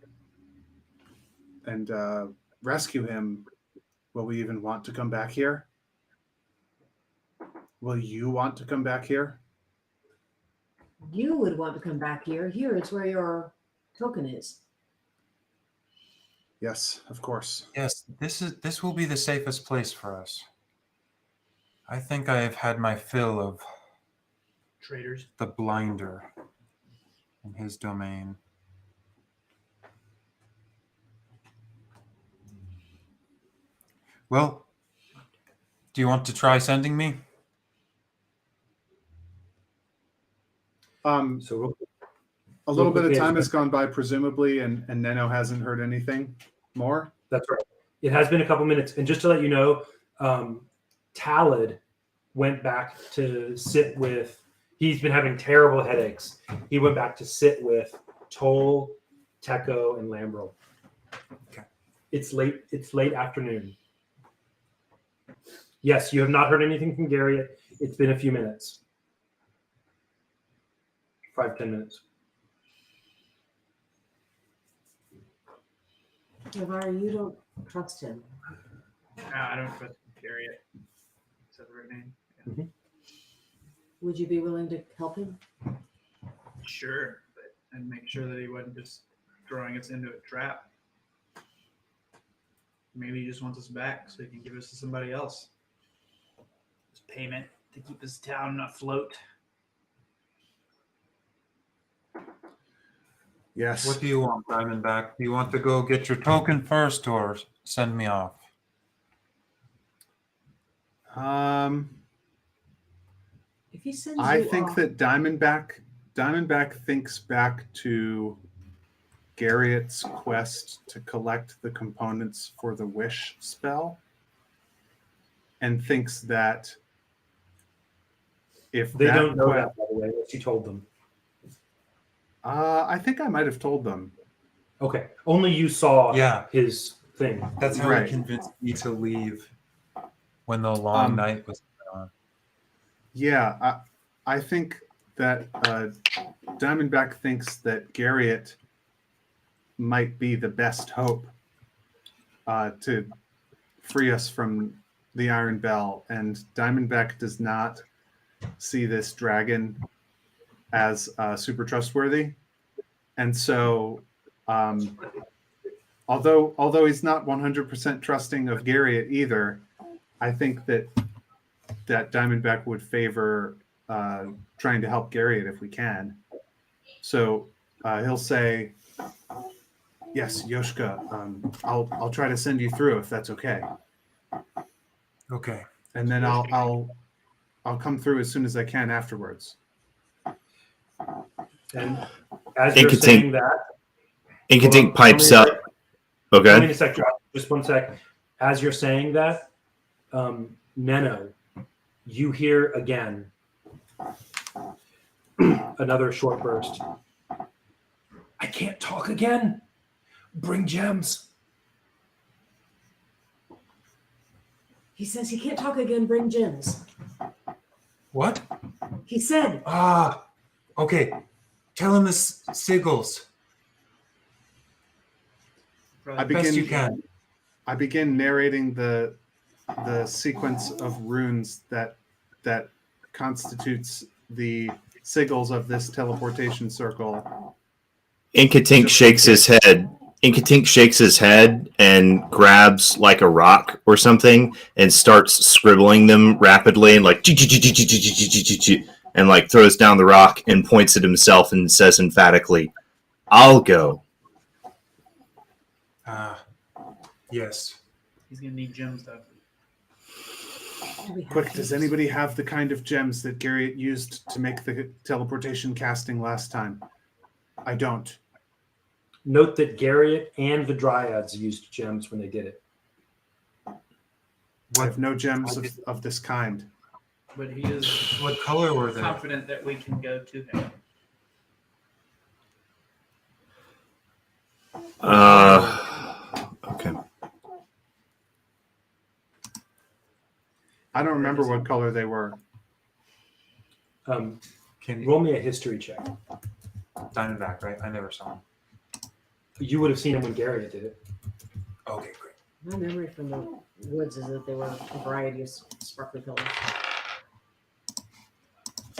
and rescue him, will we even want to come back here? Will you want to come back here? You would want to come back here. Here, it's where your token is. Yes, of course. Yes, this will be the safest place for us. I think I have had my fill of Traders. the blinder in his domain. Well, do you want to try sending me? So A little bit of quickly, time has gone by, presumably, and Neno hasn't heard anything more. that's right. It has been a couple minutes. And just to let you know, Talid went back to sit with, he's been having terrible headaches. He went back to sit with Toll, Teco, and Lambrel. Okay. It's late afternoon. Yes, you have not heard anything from Gary. It's been a few minutes. 5-10 minutes. Navarre, you don't trust him. I don't trust Gary. Is that the right name? Yeah. Would you be willing to help him? Sure, and make sure that he wasn't just throwing us into a trap. Maybe he just wants us back so he can give us to somebody else. Just payment to keep his town afloat. Yes. What do you want, Diamondback? Do you want to go get your token first or send me off? If he sends I you think off, that Diamondback thinks back to Garriott's quest to collect the components for the wish spell, and thinks that if They that don't know quest, that, by the way, unless you told them. I think I might have told them. Okay. Only you saw Yeah. his thing. That's how Right. he convinced me to leave when the long night was on. Yeah, I think that Diamondback thinks that Garriott might be the best hope to free us from the Iron Bell, and Diamondback does not see this dragon as super trustworthy, and so although he's not 100% trusting of Garriott either, I think that Diamondback would favor trying to help Garriott if we can. So he'll say, "Yes, Yoshka, I'll try to send you through if that's okay, Okay. and then I'll come through as soon as I can afterwards." And as Think you're it's saying that, Inkatink pipes Tell me up. Okay. Give me a sec, Josh. Just one sec. As you're saying that, Neno, you hear again another short burst. I can't talk again. Bring gems. He says he can't talk again. Bring gems. What? He said. Ah, okay. Tell him the sigils. I Best you begin. can. I begin narrating the sequence of runes that constitutes the sigils of this teleportation circle. Inkatink shakes his head. Inkatink shakes his head and grabs like a rock or something and starts scribbling them rapidly and like and like throws down the rock and points at himself and says emphatically, "I'll go." Yes. He's gonna need gems though. Quick, does anybody have the kind of gems that Garrett used to make the teleportation casting last time? I don't. Note that Garriott and the Dryads used gems when they did it. I have no gems of this kind. But he is What color were they? confident that we can go to him. Okay. I don't remember what color they were. Can you Roll me a history check. Diamondback, right? I never saw him. You would have seen him when Garriott did it. Okay, great. My memory from the woods is that they were a variety of sparkly colors.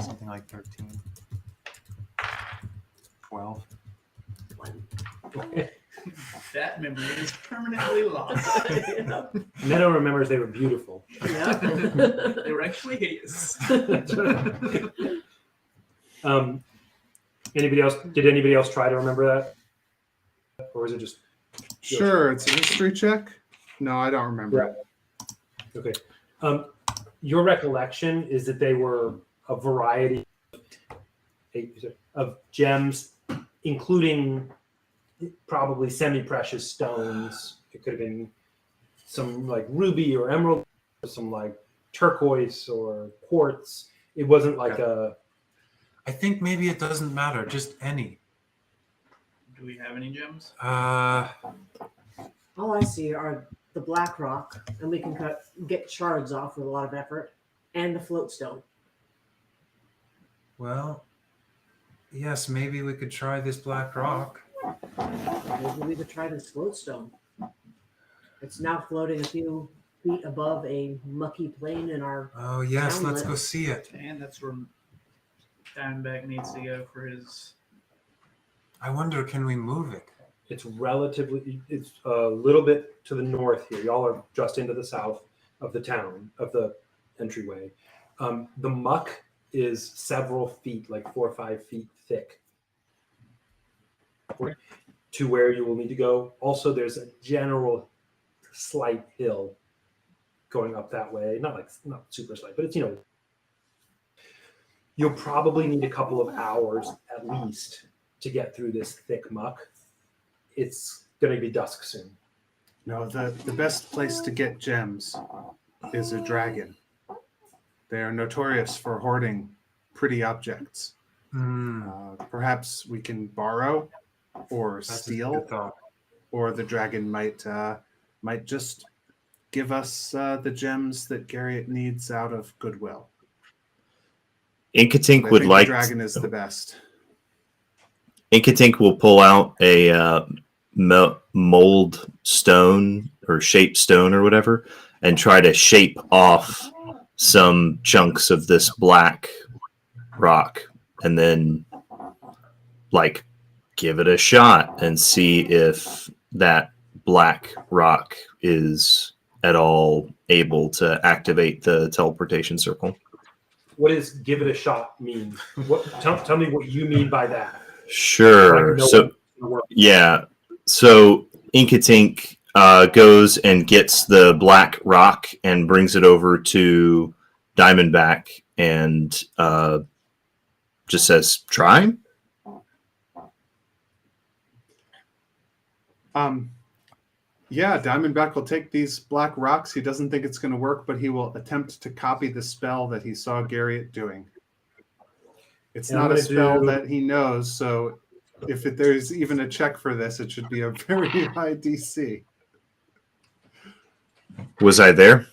Something like 13. 12. That memory is permanently lost. Neno remembers they were beautiful. Yeah. They were actually hideous. Anybody else? Did anybody else try to remember that, or was it just Sure, it's a history check. No, I don't remember. okay? Your recollection is that they were a variety of gems, including probably semi-precious stones. It could have been some like ruby or emerald, or some like turquoise or quartz. It wasn't like a. I think maybe it doesn't matter. Just any. Do we have any gems? All I see are the black rock, and we can get shards off with a lot of effort, and the float stone. Well, yes, maybe we could try this black rock. Maybe we could try this float stone. It's now floating a few feet above a mucky plain in our. Oh, yes, let's Downlit. go see it. And that's where Diamondback needs to go for his. I wonder, can we move it? It's a little bit to the north here. Y'all are just into the south of the town, of the entryway. The muck is several feet, like 4 or 5 feet thick, to where you will need to go. Also, there's a general slight hill going up that way. Not super slight, but it's, you'll probably need a couple of hours at least to get through this thick muck. It's going to be dusk soon. No, the best place to get gems is a dragon. They are notorious for hoarding pretty objects. Perhaps we can borrow or That's a steal, good thought. or the dragon might just give us the gems that Garriott needs out of goodwill. Inkatink But I would think like. the dragon is the best. Inkatink will pull out a mold stone or shaped stone or whatever and try to shape off some chunks of this black rock and then like give it a shot and see if that black rock is at all able to activate the teleportation circle. What does "give it a shot" mean? Tell me what you mean by that. Sure. Know So what's gonna work. yeah. So Inkatink goes and gets the black rock and brings it over to Diamondback and just says, "Try." Yeah, Diamondback will take these black rocks. He doesn't think it's going to work, but he will attempt to copy the spell that he saw Garriott doing. It's And I'm not a gonna spell do- that he knows, so if there's even a check for this, it should be a very high DC. Was I there?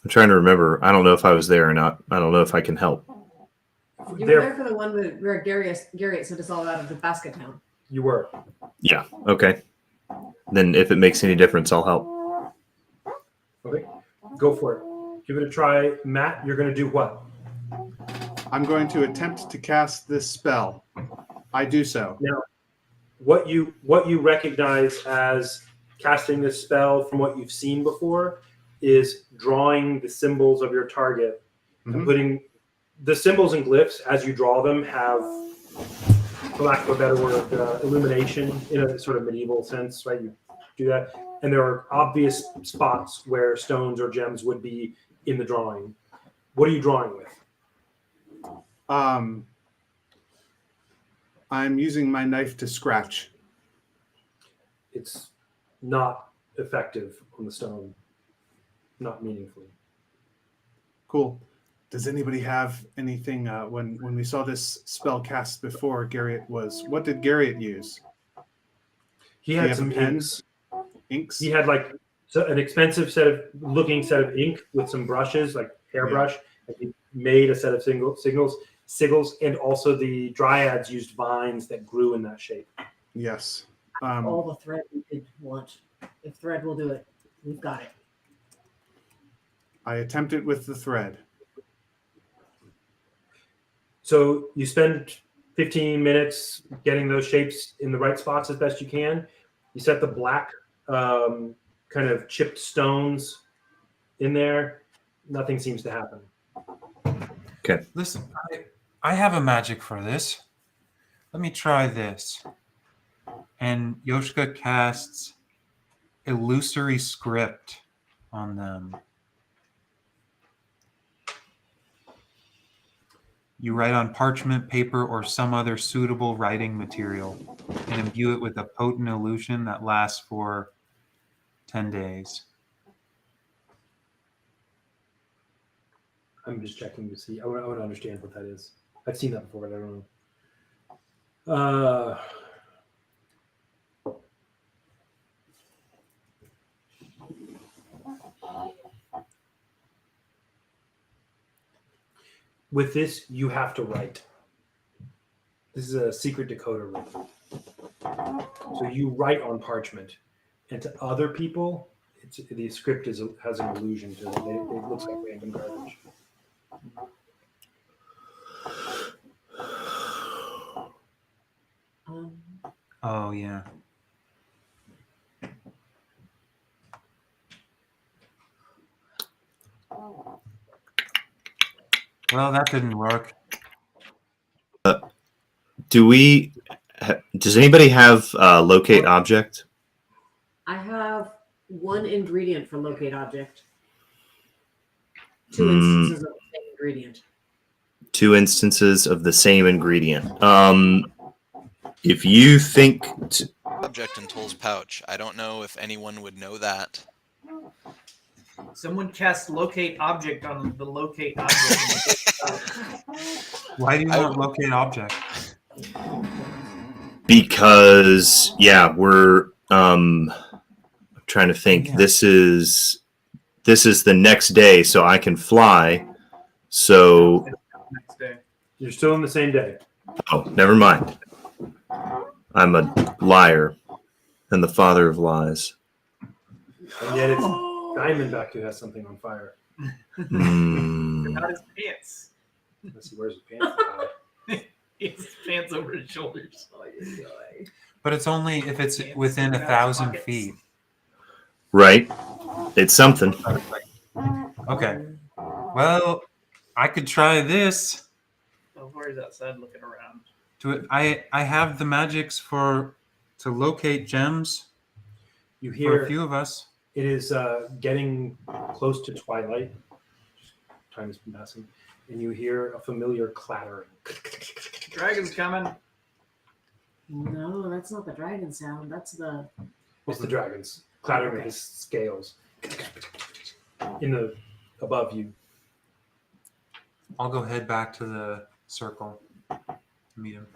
I'm trying to remember. I don't know if I was there or not. I don't know if I can help. You were there for the one where Garriott sent us all out of the basket town. You were. Yeah. Okay. Then if it makes any difference, I'll help. Okay. Go for it. Give it a try. Matt, you're going to do what? I'm going to attempt to cast this spell. I do so. Now, what you recognize as casting this spell from what you've seen before is drawing the symbols of your target and Mhm. putting the symbols and glyphs as you draw them have, for lack of a better word, illumination in a sort of medieval sense, right? You do that, and there are obvious spots where stones or gems would be in the drawing. What are you drawing with? I'm using my knife to scratch. It's not effective on the stone, not meaningfully. Cool. Does anybody have anything when we saw this spell cast before? What did Garriott use? He Do you had have some a pen? inks. Inks? He had like an expensive set of ink with some brushes, like hairbrush. And he made a set of sigils, and also the dryads used vines that grew in that shape. Yes. All the thread we could want. If thread will do it, we've got it. I attempt it with the thread. So you spend 15 minutes getting those shapes in the right spots as best you can. You set the black kind of chipped stones in there. Nothing seems to happen. Listen, I have a magic for this. Let me try this. And Yoshka casts illusory script on them. You write on parchment, paper, or some other suitable writing material and imbue it with a potent illusion that lasts for 10 days. I'm just checking to see. I want to understand what that is. I've seen that before, but I don't know. With this, you have to write. This is a secret decoder ring. So you write on parchment, and to other people, the script has an illusion to it. It looks like random garbage. Oh, yeah. Well, that didn't work. Does anybody have locate object? I have one ingredient for locate object. Two instances of the same ingredient. 2 instances of the same ingredient. If you think Object in Toll's pouch. I don't know if anyone would know that. Someone cast locate object on the locate object. Why do you want locate object? because we're trying to think. Yeah. This is the next day, so I can fly. So Next day. You're still in the same day. never mind. I'm a liar and the father of lies. And yet it's Diamondback who has something on fire. Not his pants. Unless he wears his pants. He has his pants over his shoulders. But it's only if it's within 1,000 feet. Right? It's something. Okay. Well, I could try this. Elvar's outside looking around. I have the magics to locate gems You for hear a few of us. it is getting close to twilight. Time has been passing, and you hear a familiar clattering. Dragon's coming. No, that's not the dragon sound. That's the. It's the dragons clattering Okay. his scales in the above you. I'll go head back to the circle. Meet him.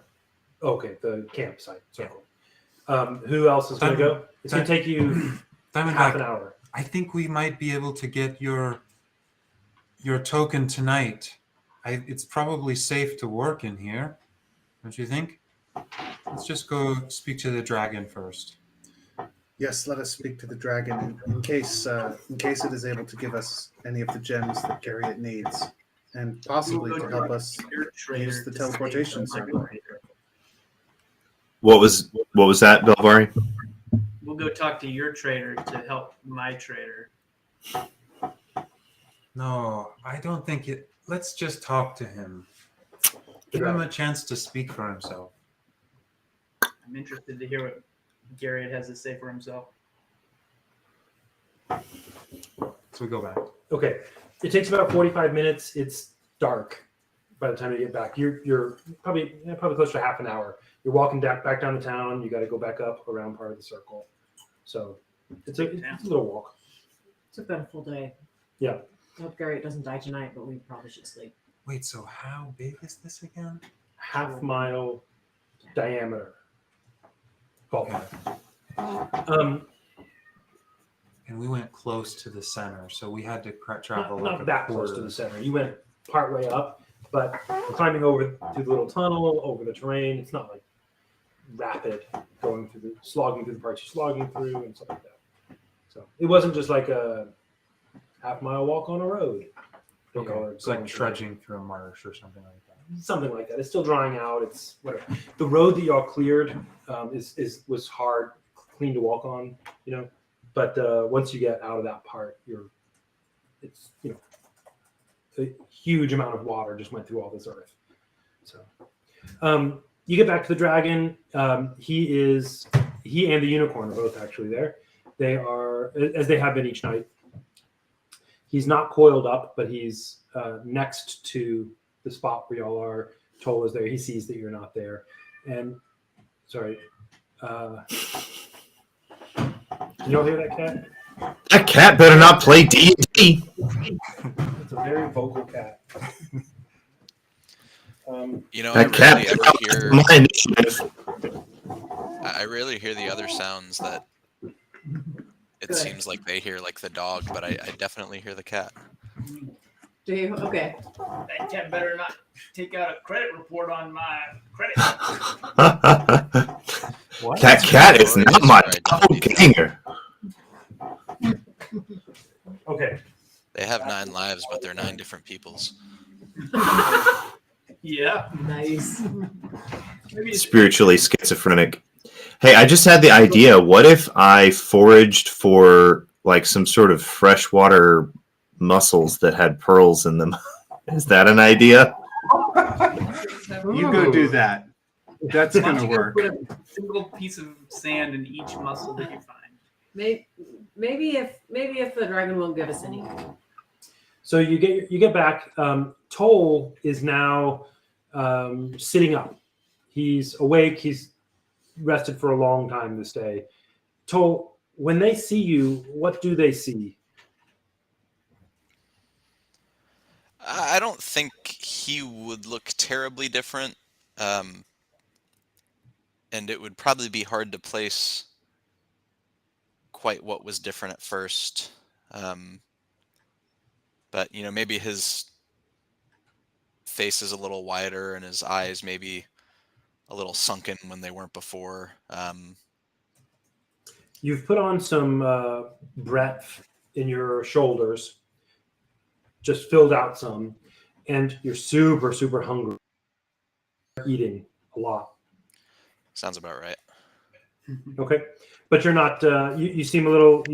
Okay, the campsite circle. Who else is going to go? It's going to take you half an Diamondback, hour. I think we might be able to get your token tonight. It's probably safe to work in here, don't you think? Let's just go speak to the dragon first. Yes, let us speak to the dragon in case it is able to give us any of the gems that Garriott needs, and possibly We'll to go help us your trader use the to teleportation save circle. What was that, Belvari? We'll go talk to your trader to help my trader. No, I don't think it. Let's just talk to him. Give him a chance to speak for himself. I'm interested to hear what Garriott has to say for himself. So we go back. Okay, it takes about 45 minutes. It's dark by the time you get back. You're probably close to half an hour. You're walking back down the town. You got to go back up around part of the circle. So it's a little walk. It's been a full day. Yeah. I hope Garriott doesn't die tonight, but we probably should sleep. Wait, so how big is this again? Half mile diameter. Ballpark. And we went close to the center, so we had to travel Not like a that close to quarter. the center. You went part way up, but climbing over through the little tunnel, over the terrain. It's not like rapid going through slogging through the parts you're slogging through and stuff like that. So it wasn't just like a half-mile walk on a road. Okay. It's like trudging through a marsh or something like that. Something like that. It's still drying out. It's whatever. The road that y'all cleared was hard, clean to walk on, But once you get out of that part, it's a huge amount of water just went through all this earth. So you get back to the dragon. He and the unicorn are both actually there. They are, as they have been each night. He's not coiled up, but he's next to the spot where y'all are. Toll is there. He sees that you're not there. And sorry. Can y'all hear that cat? That cat better not play D&D. It's a very vocal cat. That cat my initiative. I rarely hear the other sounds that it Good. seems like they hear, like the dog, but I definitely hear the cat. Do you? Okay. That cat better not take out a credit report on my credit. What? That cat is not my doppelganger. Okay. They have 9 lives, but they're 9 different peoples. Yeah. Nice. Maybe it's Spiritually schizophrenic. Hey, I just had the idea. What if I foraged for like some sort of freshwater mussels that had pearls in them? Is that an idea? You go do that. That's Why going don't to you go work. put a single piece of sand in each muscle that you find. Maybe if the dragon won't give us any. So you get back. Toll is now sitting up. He's awake. He's rested for a long time this day. Toll, when they see you, what do they see? I don't think he would look terribly different. And it would probably be hard to place quite what was different at first. But, maybe his face is a little wider and his eyes maybe a little sunken when they weren't before. You've put on some breadth in your shoulders, just filled out some, and you're super, super hungry. Eating a lot. Sounds about right. Okay, but you're not. You seem a little,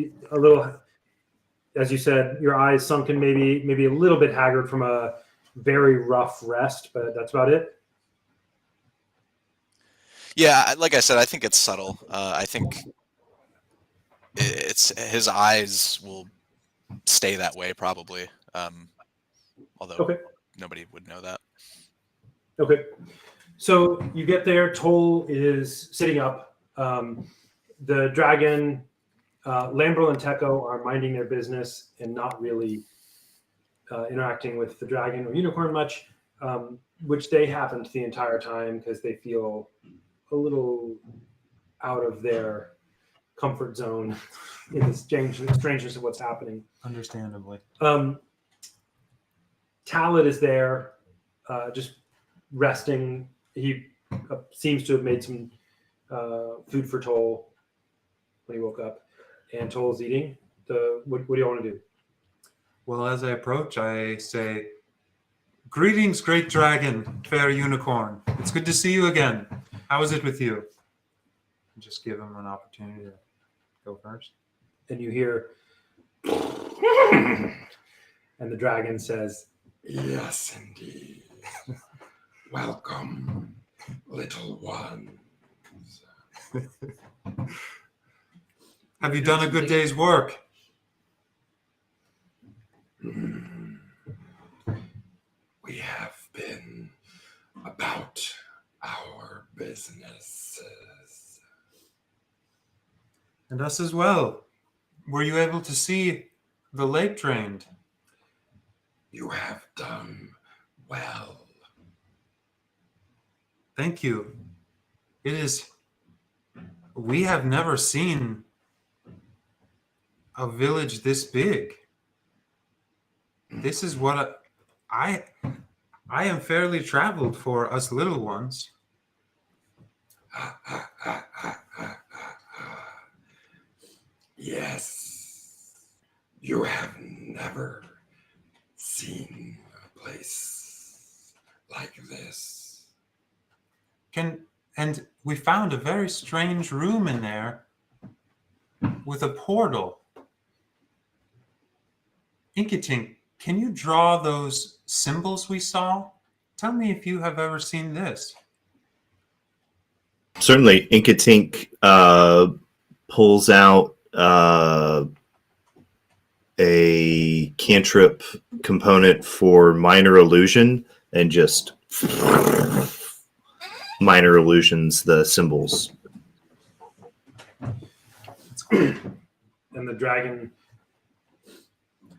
as you said, your eyes sunken, maybe a little bit haggard from a very rough rest, but that's about it. Yeah, like I said, I think it's subtle. I think it's his eyes will stay that way probably. Although Okay. nobody would know that. Okay, So you get there. Toll is sitting up. The dragon, Lambrel and Teko are minding their business and not really interacting with the dragon or unicorn much, which they haven't the entire time because they feel a little out of their comfort zone in the strangeness of what's happening. Understandably. Talit is there, just resting. He seems to have made some food for Toll when he woke up, and Toll's eating. What do you want to do? Well, as I approach, I say, "Greetings, great dragon, fair unicorn. It's good to see you again. How is it with you?" Just give him an opportunity to go first. And you hear, and the dragon says, Yes, indeed. Welcome, little one. Have you done a good day's work? We have been about our businesses. And us as well. Were you able to see the lake drained? You have done well. Thank you. We have never seen a village this big. This is what I am fairly traveled for us little ones. Yes, you have never seen a place like this. And we found a very strange room in there with a portal. Inkatink, can you draw those symbols we saw? Tell me if you have ever seen this. Certainly, Inkatink pulls out a cantrip component for minor illusion and just minor illusions the symbols. and the dragon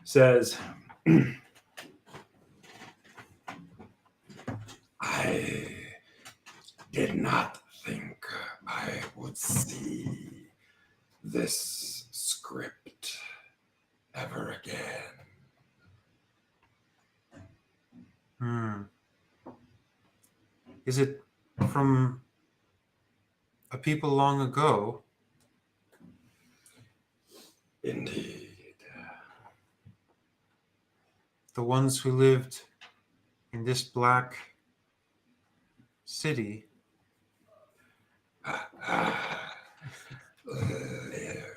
says, I did not think I would see this script ever again. Is it from a people long ago? Indeed. The ones who lived in this black city? Lived.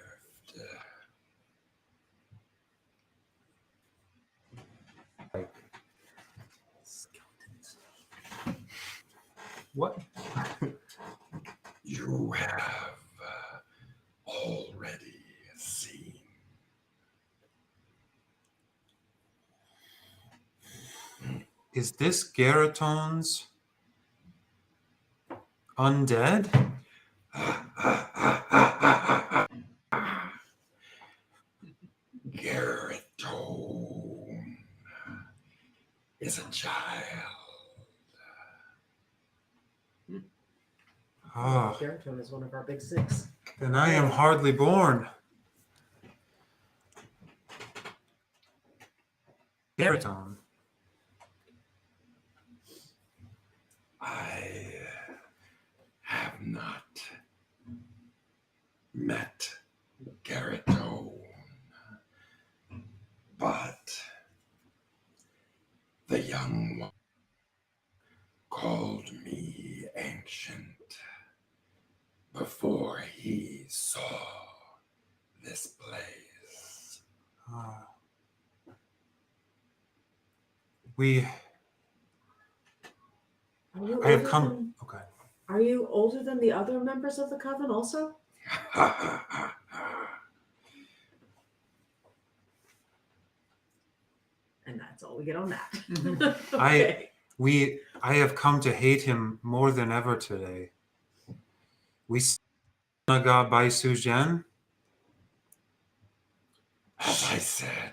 What? You have already seen. Is this Garatone's undead? Garatone is a child. Ah, Garatone is one of our big six. then I am hardly born. Garatone. I have not met Garatone, but the young one called me ancient before he saw this place. Ah. I have come. Okay. Are you older than the other members of the coven also? And that's all we get on that. Okay. I have come to hate him more than ever today. We Naga Bai Sujan. As I said,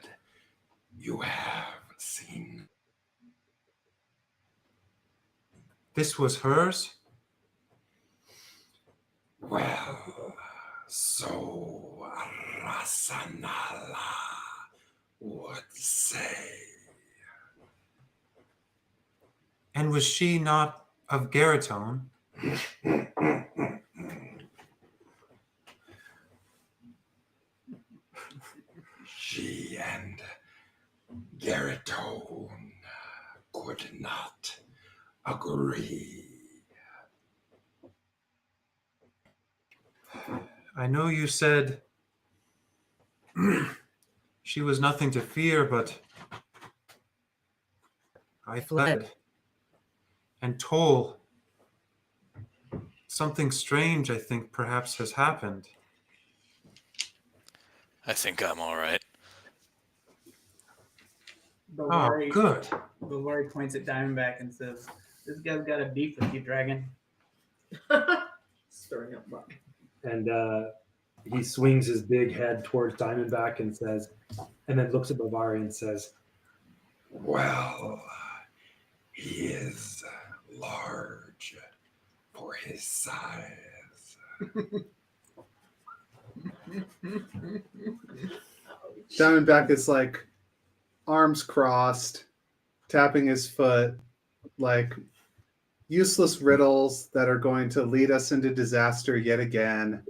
you have seen. This was hers? Well, so Rasanala would say. And was she not of Garatone? She and Garatone could not agree. I know you said she was nothing to fear, but I fled. And Toll, something strange, I think, perhaps has happened. I think I'm all right. Oh, good. Valari points at Diamondback and says, "This guy's got a beef with you, Dragon." Stirring up blood. And he swings his big head towards Diamondback and says, and then looks at Bavari and says, Well, he is large for his size. Diamondback is like arms crossed, tapping his foot, like useless riddles that are going to lead us into disaster yet again.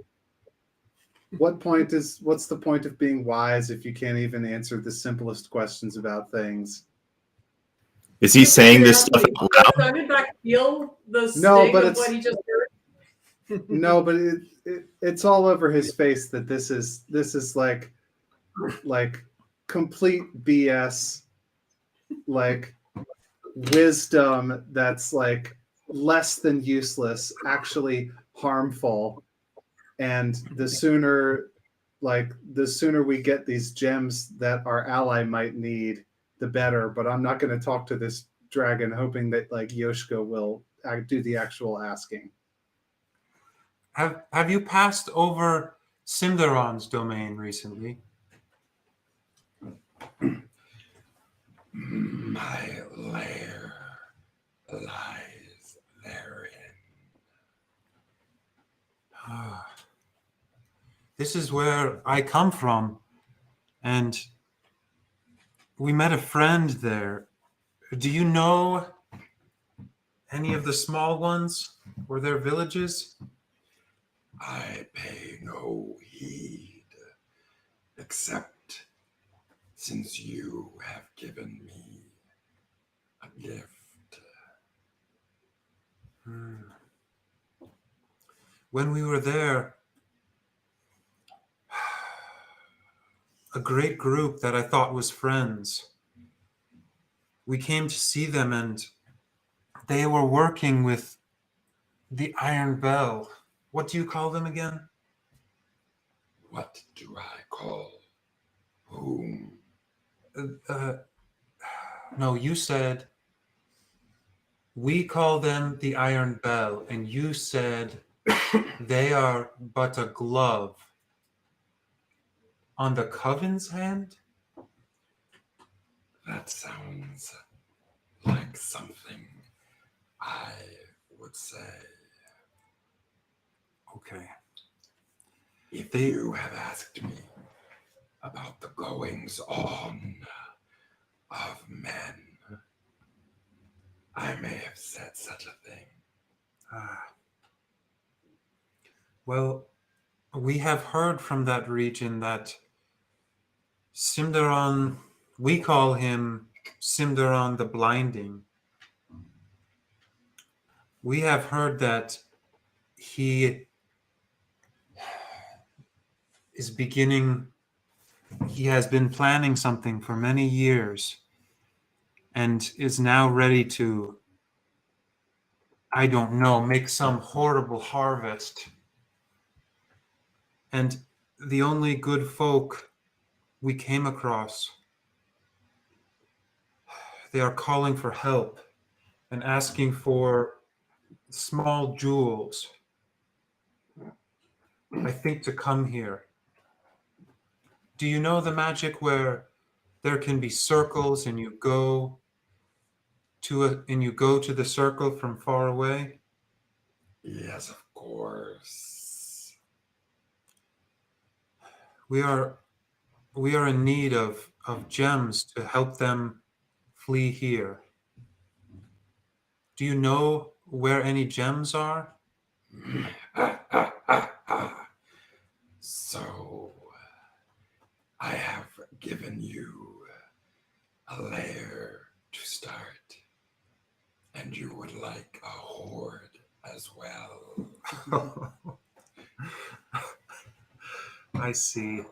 What's the point of being wise if you can't even answer the simplest questions about things? Is he saying this stuff out loud? Diamondback feel the No, sting but of it's what he just heard? no, but it's all over his face that this is like complete BS, like wisdom that's like less than useless, actually harmful. And the sooner we get these gems that our ally might need, the better. But I'm not going to talk to this dragon, hoping that like Yoshiko will do the actual asking. Have you passed over Cinderon's domain recently? My lair lies therein. This is where I come from, and we met a friend there. Do you know any of the small ones or their villages? I pay no heed, except since you have given me a gift. When we were there, a great group that I thought was friends, we came to see them, and they were working with the Iron Bell. What do you call them again? What do I call whom? No, you said we call them the Iron Bell, and you said they are but a glove on the Coven's hand? That sounds like something I would say. Okay. If you have asked me about the goings on of men, I may have said such a thing. Well, we have heard from that region that Simderon, we call him Simderon the Blinding. We have heard that he has been planning something for many years and is now ready to, I don't know, make some horrible harvest. And the only good folk we came across, they are calling for help. and asking for small jewels. I think to come here. Do you know the magic where there can be circles and you go to the circle from far away? Yes, of course. We are in need of gems to help them flee here. Do you know where any gems are? So, I have given you a lair to start, and you would like a horde as well. I see.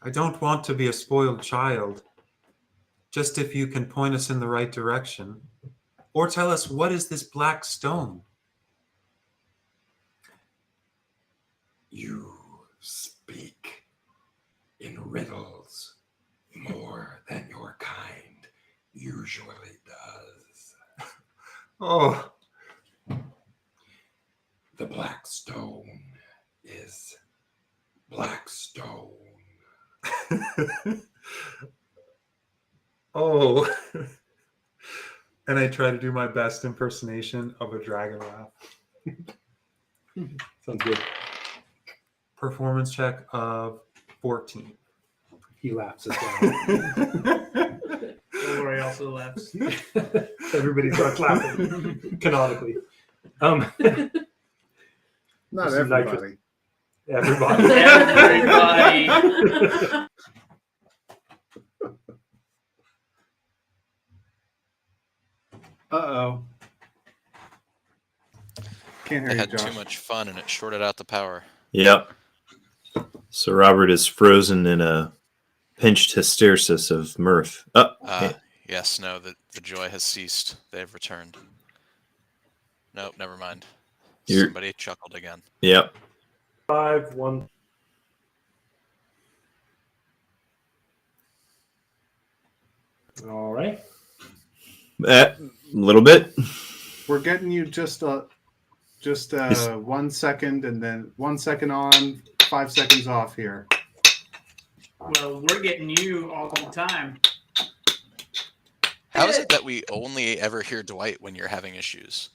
I don't want to be a spoiled child. Just if you can point us in the right direction. Or tell us, what is this black stone? You speak in riddles more than your kind usually does. Oh, The black stone is black stone. oh. And I try to do my best impersonation of a dragon laugh. Sounds good. Performance check of 14. He laughs as well. Don't worry, also laughs. Everybody starts laughing canonically. Not This is everybody. Everybody. Everybody. Uh-oh. Can't They hear you, had Josh. too much fun and it shorted out the power. Yep. So Robert is frozen in a pinched hysteresis of mirth. Yes, no, the joy has ceased. They have returned. Nope, never mind. You're- Somebody chuckled again. Yep. 5, 1. All right. A little bit. We're getting you just 1 second, and then 1 second on, 5 seconds off here. Well, we're getting you all the time. How is it that we only ever hear Dwight when you're having issues?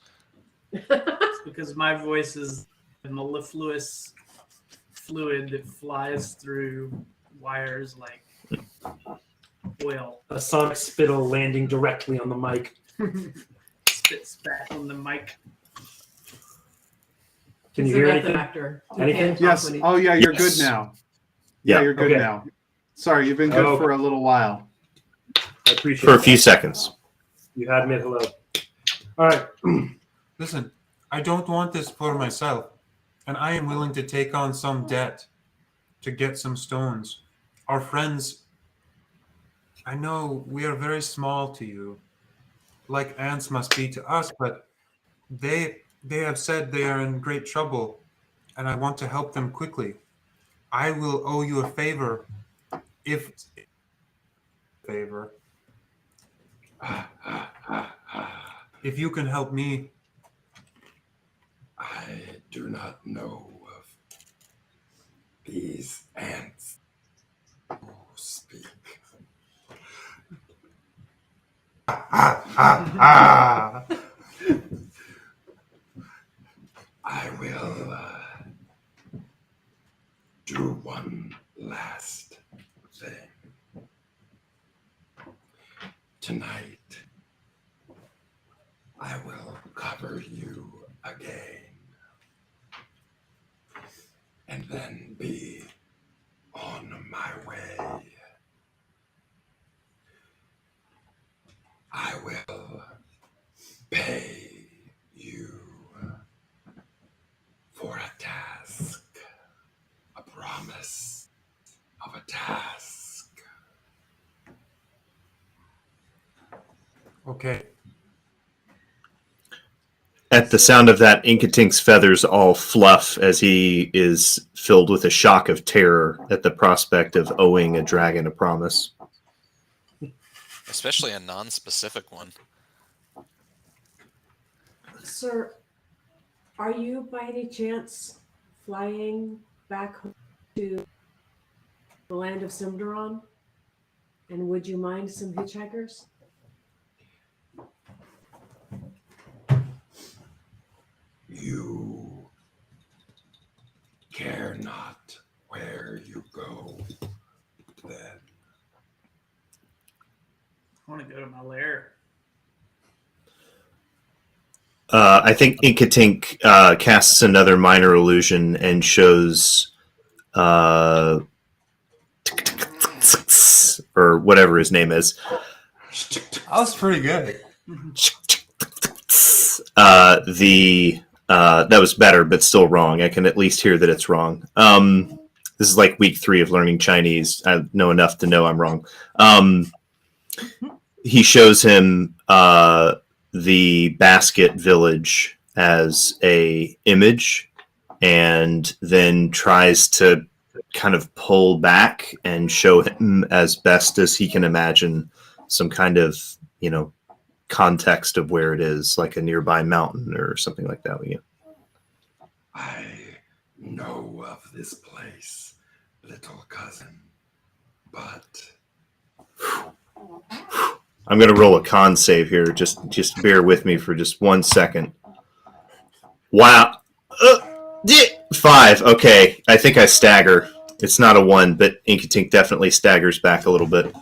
It's because my voice is a mellifluous fluid that flies through wires like oil. A sonic spittle landing directly on the mic. Spits back on the mic. Can He's you hear a method anything? actor. He Anything? can't talk Yes. when he- Oh, yeah, you're Yes. good now. Yeah. Yeah, you're good Okay. now. Sorry, you've been good Oh. for a little while. I appreciate For a that. few seconds. You had me at hello. All right. Listen, I don't want this for myself, and I am willing to take on some debt to get some stones. Our friends, I know we are very small to you, like ants must be to us, but they have said they are in great trouble, and I want to help them quickly. I will owe you a favor if you can help me. I do not know of these ants who speak. I will do one last thing. Tonight, I will cover you again and then be on my way. I will pay you for a task, a promise of a task. Okay. At the sound of that, Inkatink's feathers all fluff as he is filled with a shock of terror at the prospect of owing a dragon a promise. especially a non-specific one. Sir, are you by any chance flying back home to the land of Simderon? And would you mind some hitchhikers? You care not where you go, then. I want to go to my lair. I think Inkatink casts another minor illusion and shows, or whatever his name is. That was pretty good. That was better, but still wrong. I can at least hear that it's wrong. This is like week 3 of learning Chinese. I know enough to know I'm wrong. He shows him the basket village as a image, and then tries to kind of pull back and show him as best as he can imagine some kind of, context of where it is, like a nearby mountain or something like that. I know of this place, little cousin, but I'm going to roll a con save here. Just bear with me for just 1 second. Wow. 5. Okay. I think I stagger. It's not a 1, but Inkatink definitely staggers back a little bit.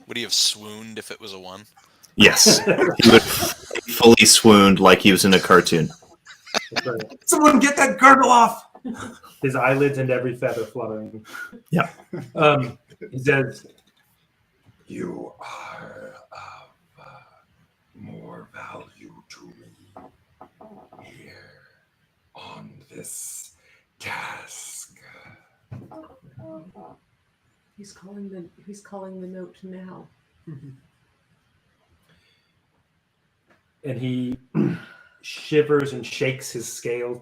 Would he have swooned if it was a 1? Yes. He would fully swooned like he was in a cartoon. That's right. Someone get that girdle off! His eyelids and every feather fluttering. Yeah. He says, you are of more value to me here on this task. He's calling the note now. and he shivers and shakes his scales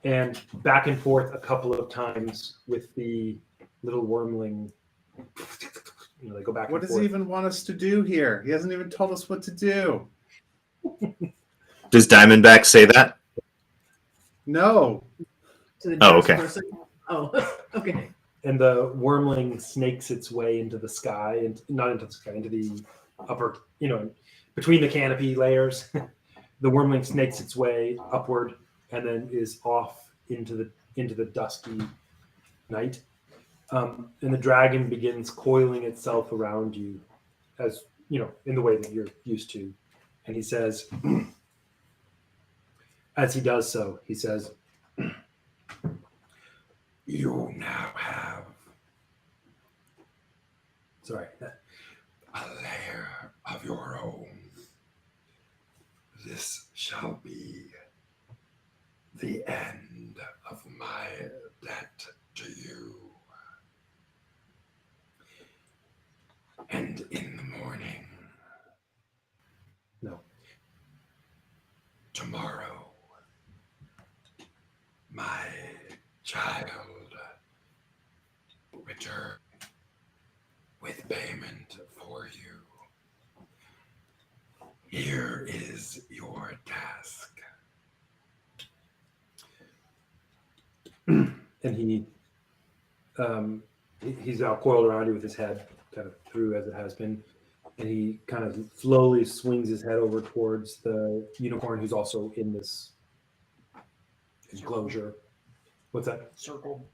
and back and forth a couple of times with the little wormling. They go back What and does forth. he even want us to do here? He hasn't even told us what to do. Does Diamondback say that? No. To the Oh, dressed okay. person? Oh, okay. And the wormling snakes its way into the sky, and not into the sky, into the upper, between the canopy layers. The wormling snakes its way upward and then is off into the dusky night. And the dragon begins coiling itself around you, as in the way that you're used to. And he says, as he does so, he says, You now have sorry, a lair of your own. This shall be the end of my debt to you. And in the morning, no. tomorrow, my child will return with payment for you. Here is your task. And he's now coiled around you with his head kind of through as it has been, and he kind of slowly swings his head over towards the unicorn who's also in this enclosure. What's that? Circle.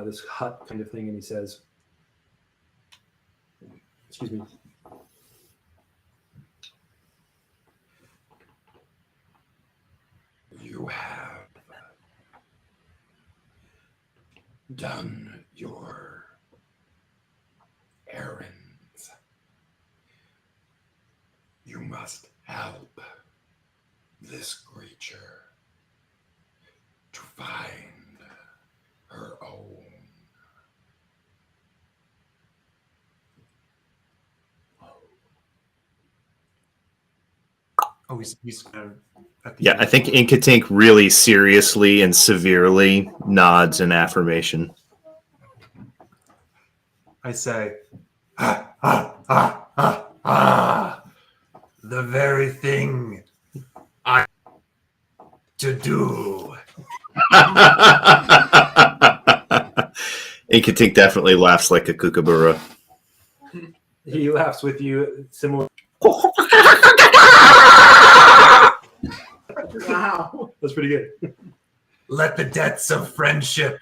This hut kind of thing, and he says, excuse me. You have done your errands. You must help this creature to find her own. Oh, he's kind of at the Yeah, I think Inkatink really seriously and severely nods in affirmation. I say, ah, ah, ah, ah, ah, the very thing I to do. Inkatink definitely laughs like a kookaburra. He laughs with you, similar. Wow. That's pretty good. Let the debts of friendship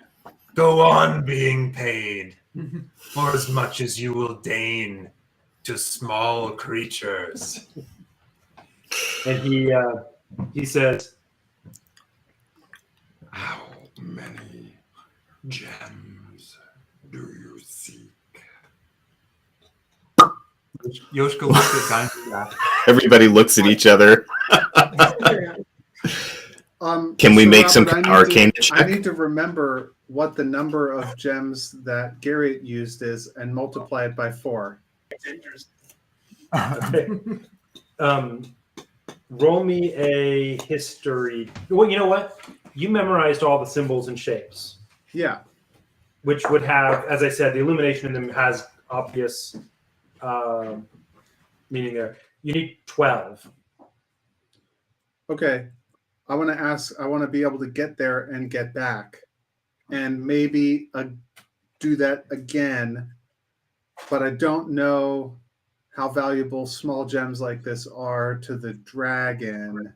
go on being paid, for as much as you will deign to small creatures. And he says, How many gems do you seek? Yoshka looks at Diamondback. Everybody looks at each other. Can we make some Robert, arcane I check? need to remember what the number of gems that Garrett used is and multiply it by 4. okay. Roll me a history. Well, you know what? You memorized all the symbols and shapes, Yeah. which would have, as I said, the illumination in them has obvious meaning there. You need 12. Okay. I want to be able to get there and get back. And maybe do that again. But I don't know how valuable small gems like this are to the dragon.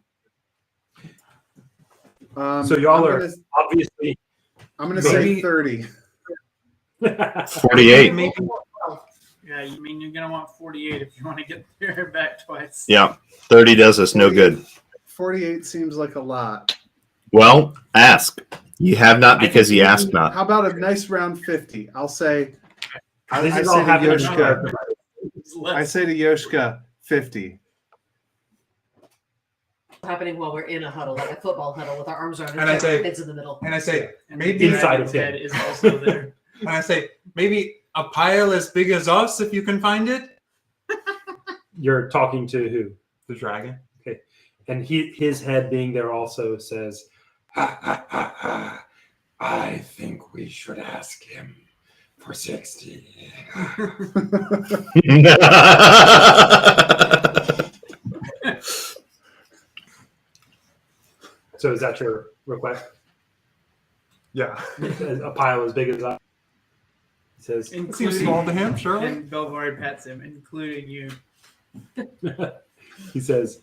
So y'all are obviously. I'm going to say Maybe- 30. 48. Maybe Yeah, you mean you're gonna want 48 if you want to get there back twice. Yeah, 30 does us no good. 48 seems like a lot. Well, ask. You have not because you asked not. How about a nice round 50? I'll say. This I is all say to happening. Yoshka. I Let's- say to Yoshka, 50. Happening while we're in a huddle, like a football huddle, with our arms around each And I other, say- heads in the middle. and I say, and maybe the inside of dragon's him. head is also there. and I say, maybe a pile as big as us if you can find it. You're talking to who? The dragon. And his head being there also says, I think we should ask him for 60. so is that your request? Yeah. A pile as big as I. He says, It seems small to him, surely. And Belvari pats him, including you. he says,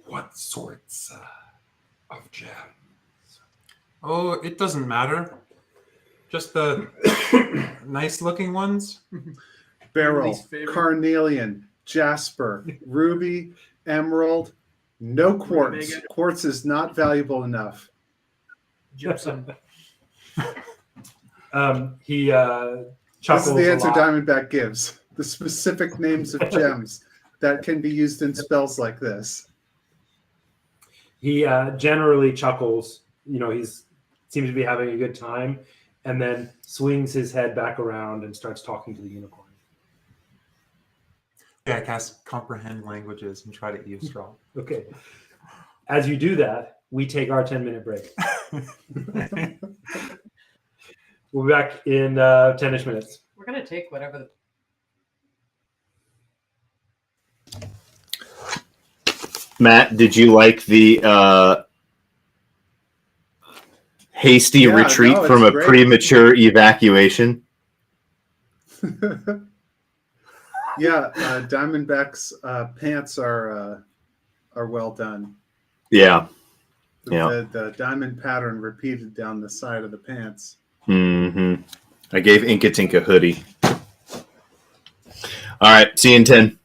What sorts of gems? Oh, it doesn't matter. Just the nice looking ones. Beryl, Least favorite. carnelian, jasper, ruby, emerald, no quartz. Rutabaga. Quartz is not valuable enough. Gypsum. he This chuckles is the a answer lot. Diamondback gives. The specific names of gems that can be used in spells like this. He generally chuckles. You know, he's seems to be having a good time, and then swings his head back around and starts talking to the unicorn. Yeah, I cast comprehend languages and try to eavesdrop. Okay. As you do that, we take our 10-minute break. We'll be back in 10-ish minutes. We're gonna take whatever the Matt, did you like the hasty Yeah, retreat no, from it's a great. premature evacuation? Yeah, Diamondback's pants are well done. Yeah. Yeah. The diamond pattern repeated down the side of the pants. I gave Inkatink a hoodie. All right. See you in 10.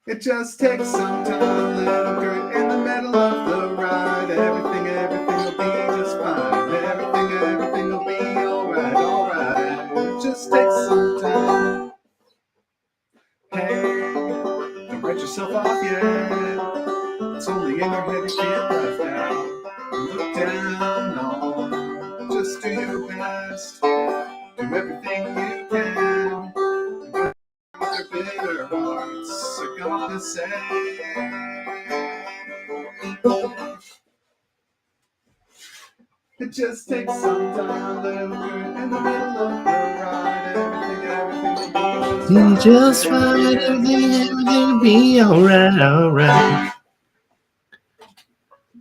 It just takes some time, little girl, in the middle of the ride. Everything will be just fine. Everything will be alright. It just takes some time. Hey, don't write yourself off yet. It's only in your head you feel left out. Look down, no. Just do your best. Do everything you can. What their bitter hearts are gonna say. It just takes some time, little girl, in the middle of the ride. Everything will be Just fine, everything will be alright.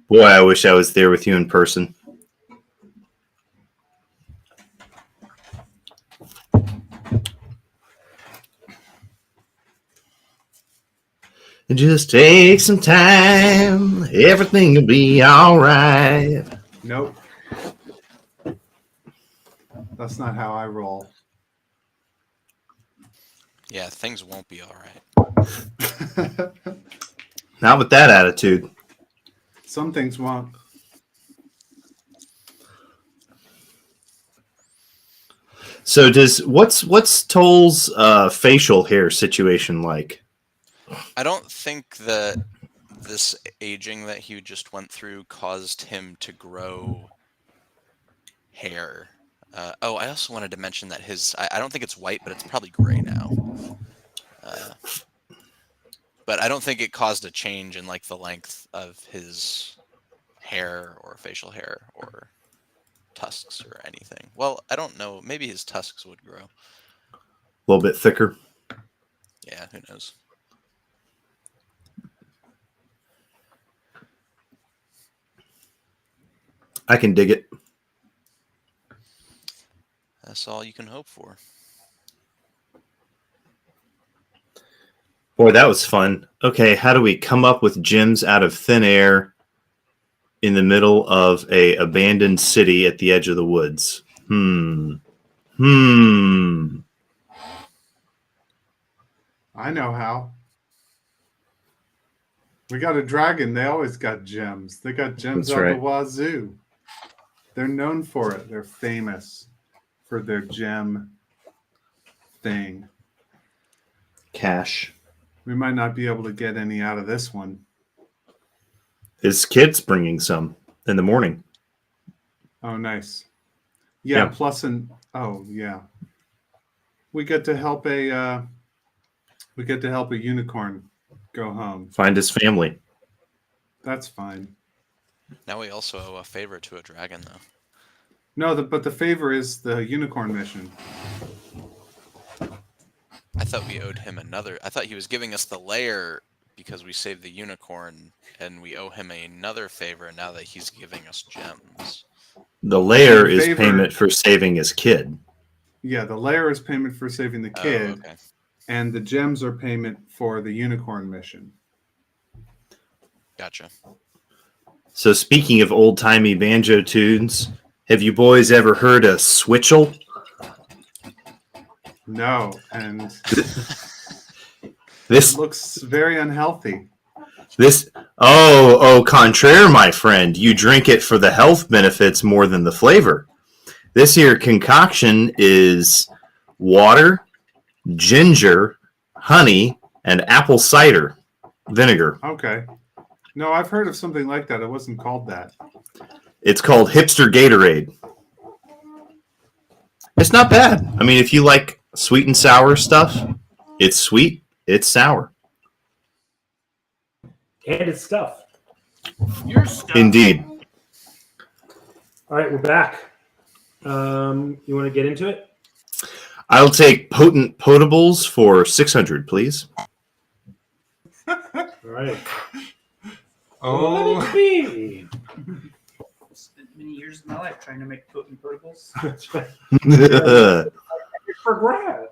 Boy, I wish I was there with you in person. Just take some time. Everything will be alright. Nope. That's not how I roll. Yeah, things won't be all right. Not with that attitude. Some things won't. So what's Toll's facial hair situation like? I don't think that this aging that he just went through caused him to grow hair. I also wanted to mention that I don't think it's white, but it's probably gray now. But I don't think it caused a change in like the length of his hair or facial hair or tusks or anything. Well, I don't know. Maybe his tusks would grow. A little bit thicker. Yeah, who knows? I can dig it. That's all you can hope for. Boy, that was fun. Okay, how do we come up with gems out of thin air in the middle of a abandoned city at the edge of the woods? I know how. We got a dragon. They always got gems. They got gems That's out right. the wazoo. They're known for it. They're famous for their gem thing. Cash. We might not be able to get any out of this one. His kid's bringing some in the morning. Oh, nice. Yeah, Yeah. plus yeah. We get to help a unicorn go home. Find his family. That's fine. Now we also owe a favor to a dragon, though. No, but the favor is the unicorn mission. I thought we owed him another. I thought he was giving us the lair because we saved the unicorn, and we owe him another favor now that he's giving us gems. The lair The is favor- payment for saving his kid. Yeah, the layer is payment for saving the kid, Oh, okay. and the gems are payment for the unicorn mission. Gotcha. So speaking of old-timey banjo tunes, have you boys ever heard a switchel? No, and This it looks very unhealthy. Contraire, my friend. You drink it for the health benefits more than the flavor. This here concoction is water, ginger, honey, and apple cider vinegar. Okay. No, I've heard of something like that. It wasn't called that. It's called Hipster Gatorade. It's not bad. I mean, if you like sweet and sour stuff, it's sweet, it's sour. And it's stuff. Your stuff. Indeed. All right, we're back. You want to get into it? I'll take potent potables for 600, please. All right. Oh, Let it be. Spent many years of my life trying to make potent potables. That's right. Oh For grad.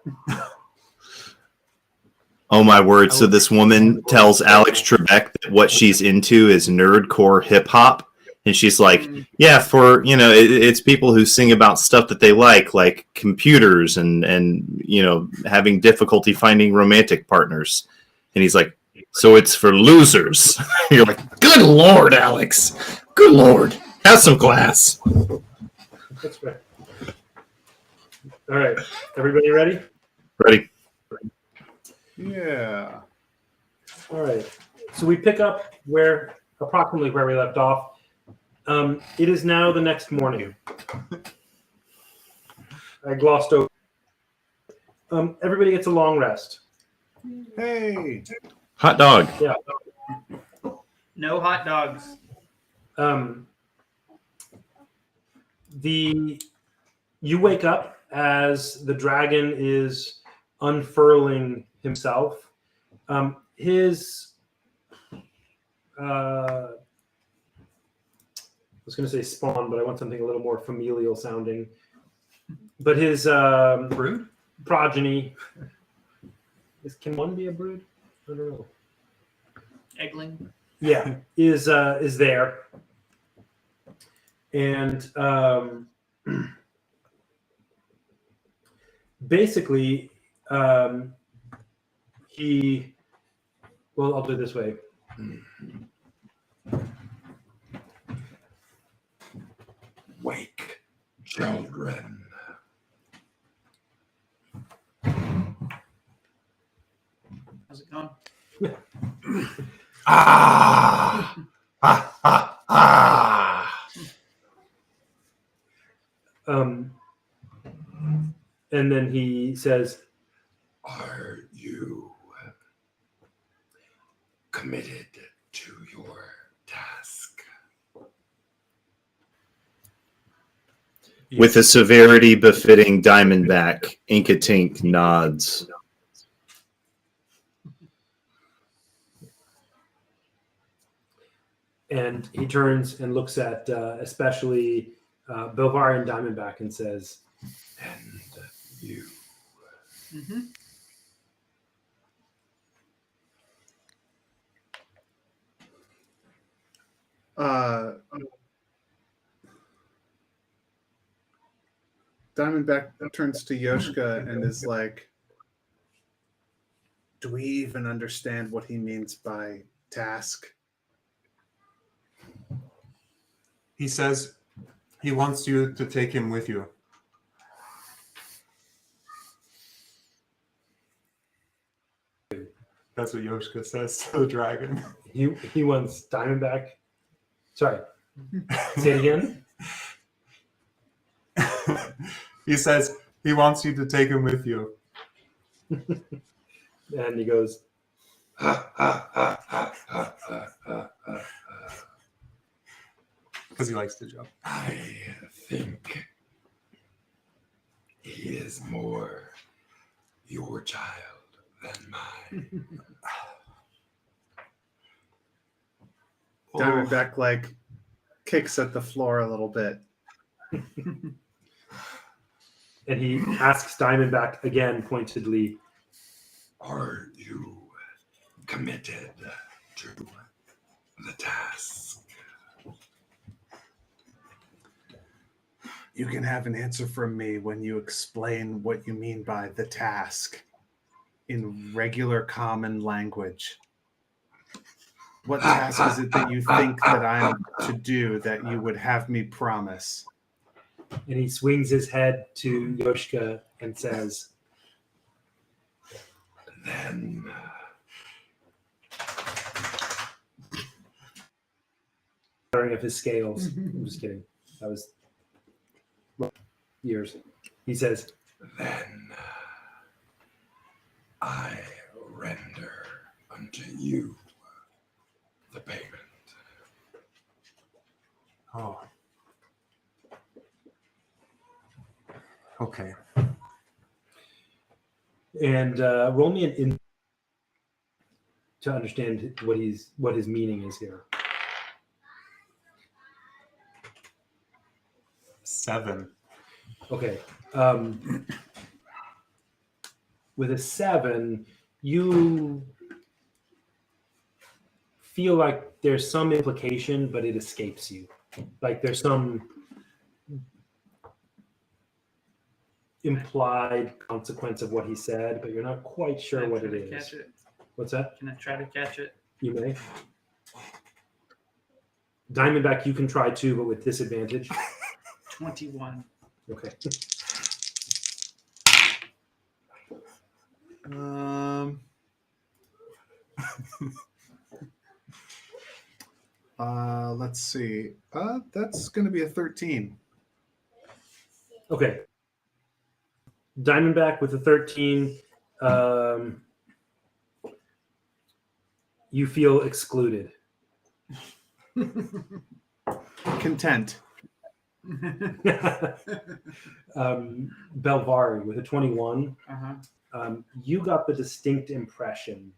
my word. So this woman tells Alex Trebek that what she's into is nerdcore hip hop. And she's like, yeah, for, it's people who sing about stuff that they like computers and having difficulty finding romantic partners. And he's like, So it's for losers. You're like, good lord, Alex. Good lord. Have some class. That's right. All right, everybody ready? Ready? Yeah. All right. So we pick up approximately where we left off. It is now the next morning. I glossed over. Everybody gets a long rest. Hey. Hot dog. Yeah. No hot dogs. You wake up as the dragon is unfurling himself. His I was going to say spawn, but I want something a little more familial sounding. But his Brood? progeny. Can one be a brood? I don't know. Eggling. Yeah, is there, and basically he. Well, I'll do it this way. Wake, children. How's it going? Ah! Ah! Ah! Ah! And then he says, Are you committed to your task? With a severity befitting Diamondback, Inkatink nods. and he turns and looks at especially Belvar and Diamondback and says, And you. Mm-hmm. Diamondback turns to Yoshka and is like, do we even understand what he means by task? He says he wants you to take him with you. That's what Yoshka says to the dragon. he wants Diamondback. Sorry, say it again. He says he wants you to take him with you. And he goes, Because he likes to joke. I think he is more your child than mine. Diamondback like kicks at the floor a little bit. and he asks Diamondback again pointedly, Are you committed to the task? You can have an answer from me when you explain what you mean by the task in regular common language. What task is it that you think that I'm to do that you would have me promise? and he swings his head to Yoshka and says, Then fluttering of his scales. I'm just kidding. That was years. He says, then I render unto you the payment. Oh. Okay. and roll me an in to understand what his meaning is here. 7. Okay. With a 7, you feel like there's some implication, but it escapes you. Like there's some implied consequence of what he said, but you're not quite sure I'm what it trying to is. catch it. What's that? Can I try to catch it? You may. Diamondback, you can try too, but with disadvantage. 21. Okay. Let's see. That's going to be a 13. Okay. Diamondback with a 13. You feel excluded. Content. Belvari with a 21. Uh-huh. You got the distinct impression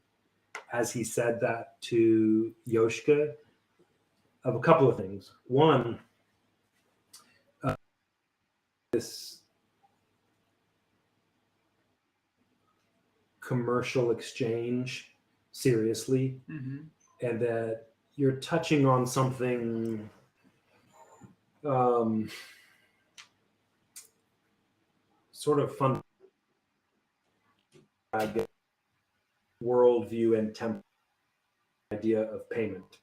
as he said that to Yoshka of a couple of things. One, this commercial exchange seriously, Mm-hmm. and that you're touching on something sort of fun worldview and temp idea of payment.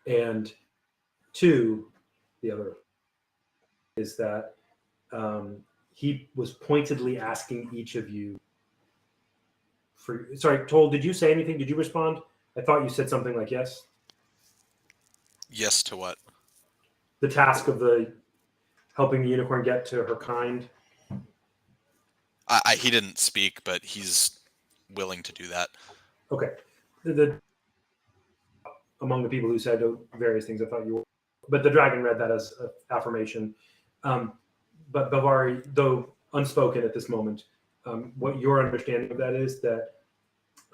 And two, the other is that he was pointedly asking each of you for. Sorry, Toll, did you say anything? Did you respond? I thought you said something like yes. Yes to what? The task of the helping the unicorn get to her kind. He didn't speak, but he's willing to do that. Okay. Among the people who said various things, I thought you were, but the dragon read that as an affirmation. But Bavari, though unspoken at this moment, what your understanding of that is that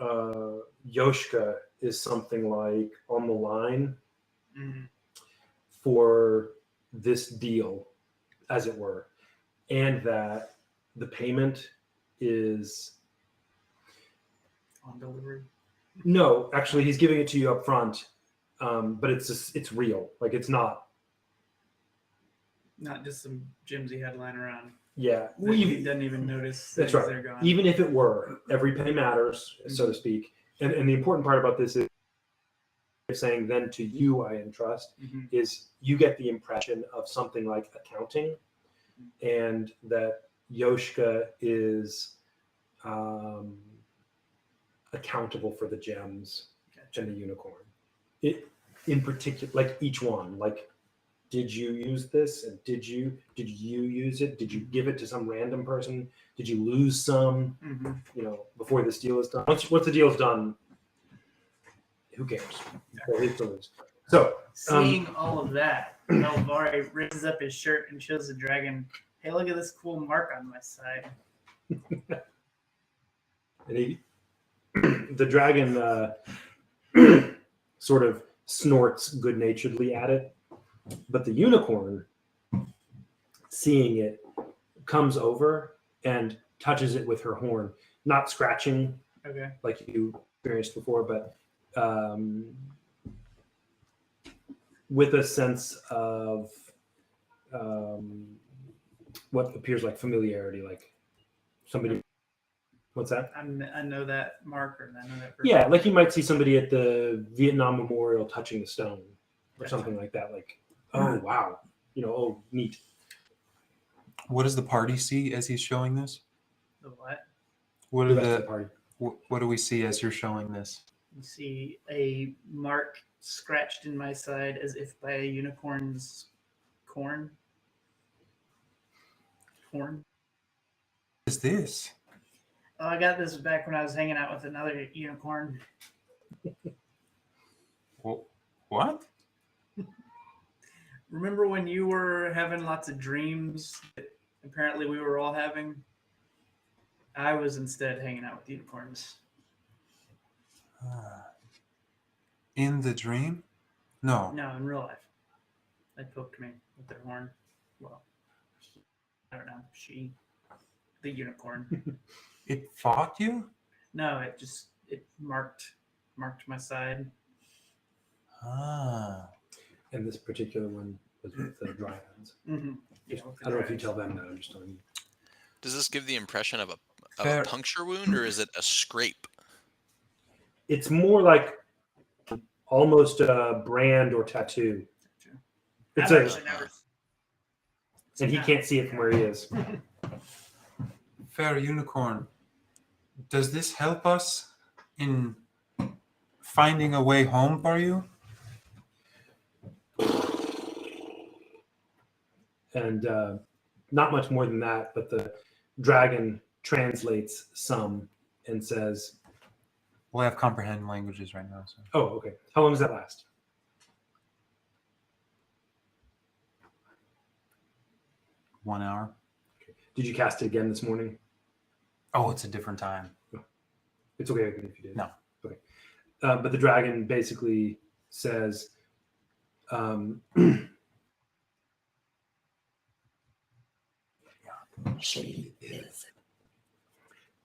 Yoshka is something like on the line Mm-hmm. for this deal, as it were, and that the payment is On delivery. no, actually, he's giving it to you up front, but it's real. Like it's not. Not just some gems he had lying around. Yeah, That he doesn't even notice. that's that right. They're gone. Even if it were, every penny matters, so to speak. And the important part about this is saying then to you I entrust Mhm. is you get the impression of something like accounting, and that Yoshka is accountable for the gems and the unicorn. It in particular, like each one, like did you use this and did you use it? Did you give it to some random person? Did you lose some? Mhm. Before this deal is done. Once the deal is done, who cares? Well, he's to lose. So Seeing all of that, Melvari raises up his shirt and shows the dragon, "Hey, look at this cool mark on my side." and the dragon sort of snorts good-naturedly at it, but the unicorn, seeing it, comes over and touches it with her horn, not scratching Okay. like you experienced before, but with a sense of what appears like familiarity, like somebody. What's that? I know that marker, and I know that person. Yeah, like you might see somebody at the Vietnam Memorial touching the stone or Gotcha. something like that. Like, oh wow, oh neat. What does the party see as he's showing this? The what? What The are rest of the the party. what do we see as you're showing this? You see a mark scratched in my side as if by a unicorn's horn. What is this? Oh, I got this back when I was hanging out with another unicorn. What? Remember when you were having lots of dreams that apparently we were all having? I was instead hanging out with unicorns. In the dream? No. No, in real life. They poked me with their horn. Well, I don't know. The unicorn. It fought you? No, it marked my side. Ah. And this particular one was with the dragons. Mm-hmm. I don't know if you tell them that. I'm just telling you. Does this give the impression of a Fair. puncture wound, or is it a scrape? It's more like almost a brand or tattoo. It's I've a, actually never. and he can't see it from where he is. Fair unicorn, does this help us in finding a way home for you? And not much more than that, but the dragon translates some and says, Well, I have comprehend languages right now. So. oh, okay. How long does that last? One hour. Did you cast it again this morning? Oh, it's a different time. It's okay if you did. No. Okay. But the dragon basically says, She is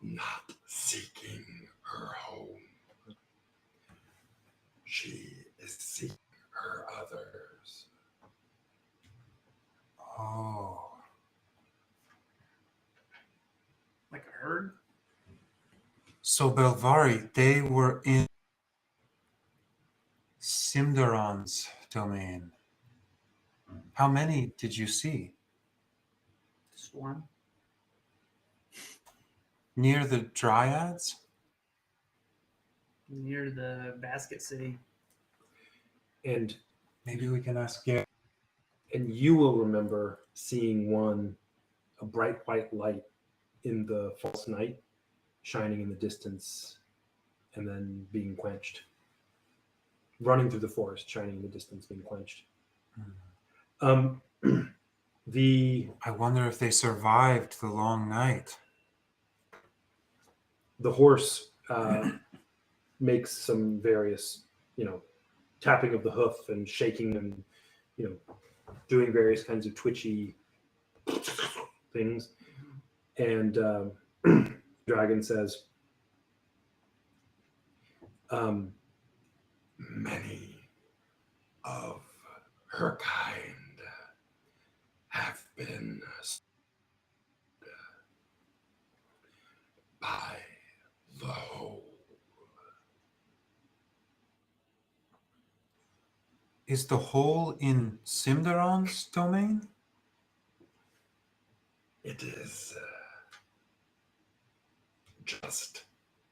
not seeking her home. She is seeking her others. Oh. Like a herd? So Belvari, they were in Simdaron's domain. How many did you see? Swarm? Near the Dryads? Near the basket city. and Maybe we can ask Gary. and you will remember seeing one, a bright white light in the false night, shining in the distance, and then being quenched. Running through the forest, shining in the distance, being quenched. The I wonder if they survived the long night. horse makes some various, tapping of the hoof and shaking and, doing various kinds of twitchy things. And Dragon says, Many of her kind have been by the whole. Is the hole in Simdaron's domain? It is just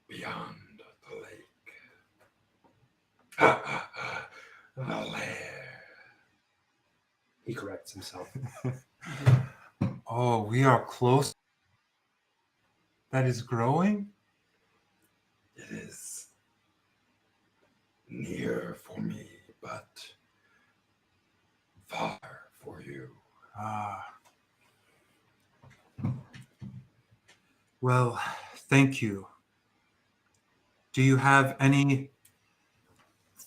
beyond the lake. The lair. he corrects himself. Oh, we are close. That is growing? It is near for me, but far for you. Ah. Well, thank you. Do you have anything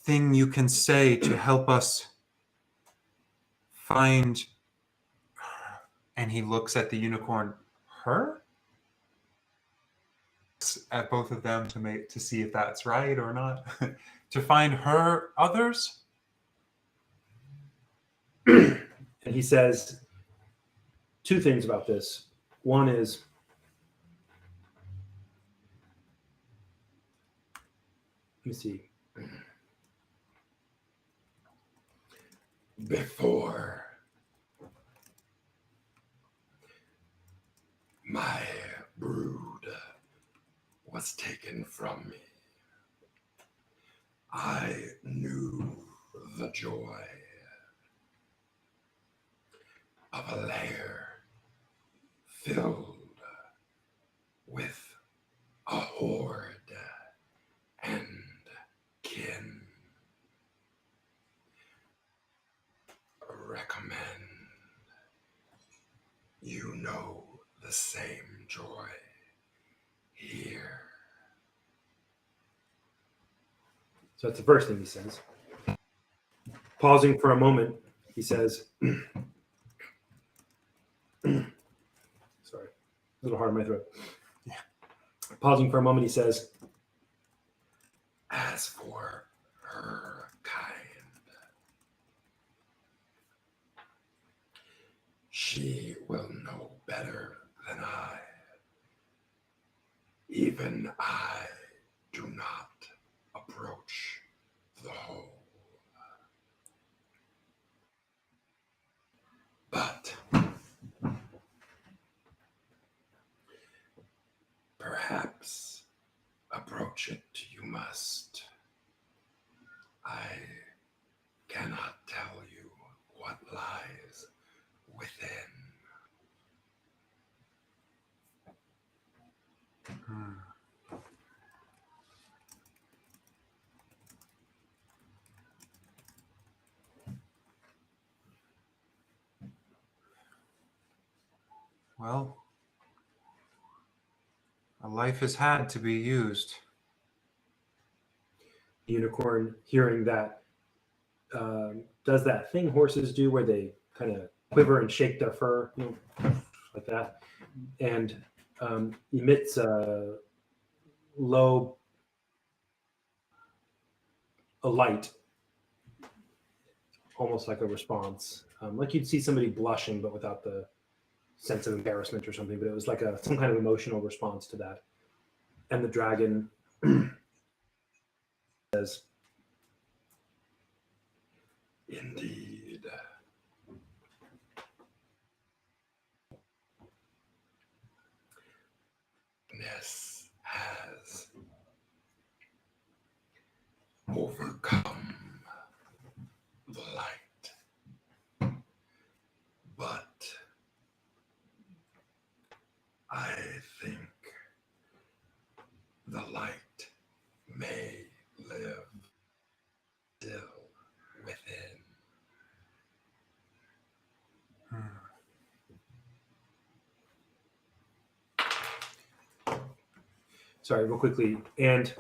you can say to help us find, and he looks at the unicorn, her? At both of them to see if that's right or not. To find her others? And he says two things about this. One is, let me see. Before my brood was taken from me, I knew the joy of a lair filled with a horde and kin. Recommend you know the same joy here. So that's the first thing he says. Pausing for a moment, he says, sorry, a little hard in my throat. Yeah. Pausing for a moment, he says, As for her kind, she will know better than I Even I do not approach the hole. But perhaps approach it you must. I cannot tell you what lies within. Well, a life has had to be used. The unicorn, hearing that, does that thing horses do where they kind of quiver and shake their fur, like that, and emits a light, almost like a response, like you'd see somebody blushing, but without the sense of embarrassment or something. But it was like some kind of emotional response to that. And the dragon says, Indeed. Ness has overcome the light. But I think the light may live still within. sorry, real quickly, and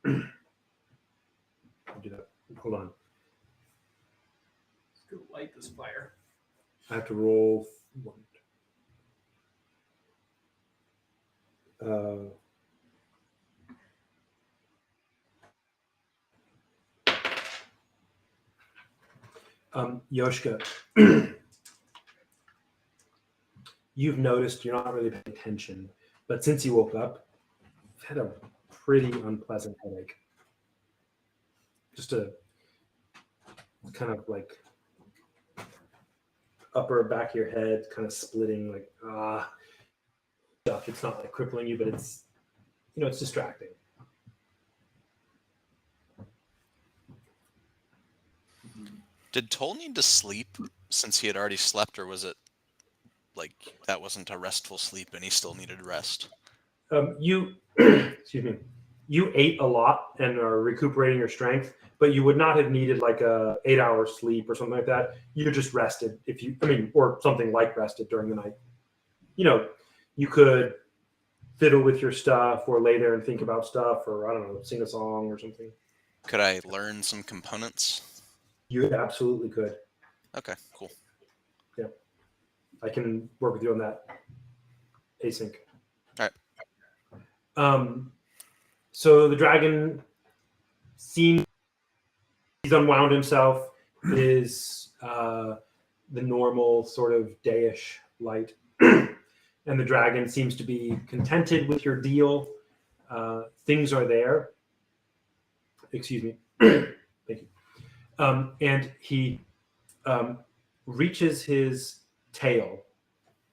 I'll do that. Hold on. Let's go light this fire. I have to roll one. Yoshka, you've noticed you're not really paying attention, but since you woke up, you've had a pretty unpleasant headache. Just a kind of like upper back of your head, kind of splitting, like stuff. It's not like crippling you, but it's it's distracting. Did Toll need to sleep since he had already slept, or was it like that wasn't a restful sleep and he still needed rest? You, excuse me, you ate a lot and are recuperating your strength, but you would not have needed like a 8 hour sleep or something like that. You just rested or something like rested during the night. You could fiddle with your stuff or lay there and think about stuff, or I don't know, sing a song or something. Could I learn some components? You absolutely could. Okay, cool. Yeah, I can work with you on that async. All right. So the dragon seems he's unwound himself. It is the normal sort of dayish light, and the dragon seems to be contented with your deal. Things are there. Excuse me. Thank you. And he reaches his tail,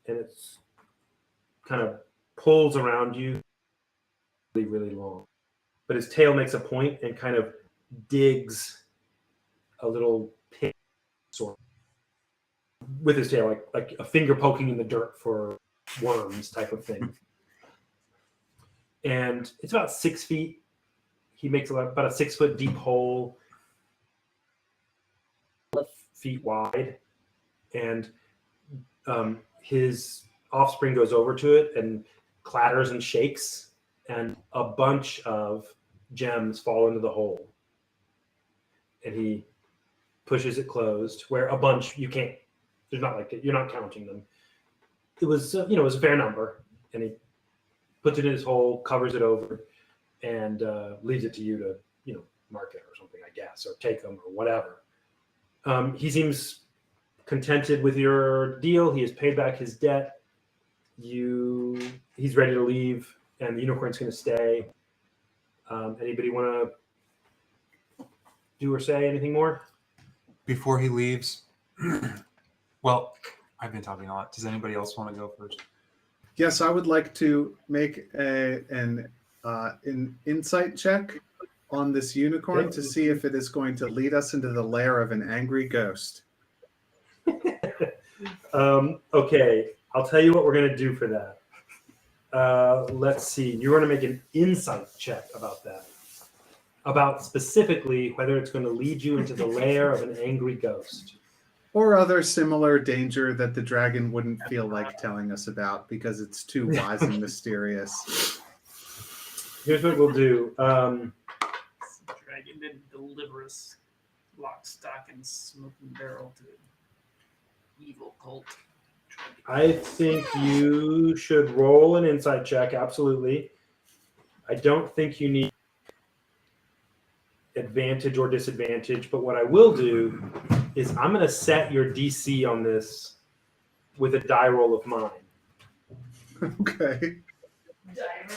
and it's kind of pulls around you really, really long. But his tail makes a point and kind of digs a little pit sort of, with his tail, like a finger poking in the dirt for worms type of thing. And it's about 6 feet. He makes about a 6 foot deep hole, feet wide, and his offspring goes over to it and clatters and shakes, and a bunch of gems fall into the hole. And he pushes it closed, where a bunch you can't. There's not like you're not counting them. It was it was a fair number, and he puts it in his hole, covers it over, and leaves it to you to mark it or something, I guess, or take them or whatever. He seems contented with your deal. He has paid back his debt. He's ready to leave. and the unicorn's going to stay. Anybody want to do or say anything more? Before he leaves, well, I've been talking a lot. Does anybody else want to go first? Yes, I would like to make an insight check on this unicorn Okay. to see if it is going to lead us into the lair of an angry ghost. Okay, I'll tell you what we're going to do for that. Let's see. You're going to make an insight check about that. About specifically whether it's going to lead you into the lair of an angry ghost. Or other similar danger that the dragon wouldn't feel like telling us about because it's too wise and mysterious. Here's what we'll do. Dragon didn't deliver us lock, stock, and smoking barrel to the evil cult. I think you should roll an insight check, absolutely. I don't think you need advantage or disadvantage, but what I will do is I'm going to set your DC on this with a die roll of mine. Okay.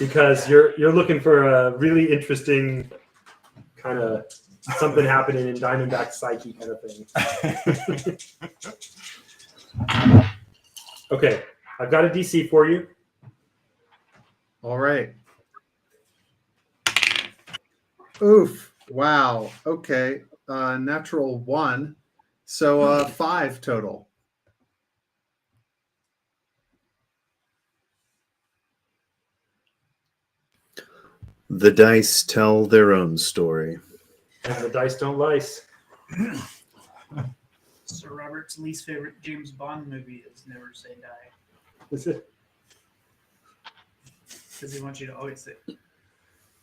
Because you're looking for a really interesting kind of something happening in Diamondback psyche kind of thing. Okay, I've got a DC for you. All right. Oof. Wow. Okay. Natural 1. So 5 total. The dice tell their own story. And the dice don't lice. Sir Robert's least favorite James Bond movie is Never Say Die. That's it. Because he wants you to always say.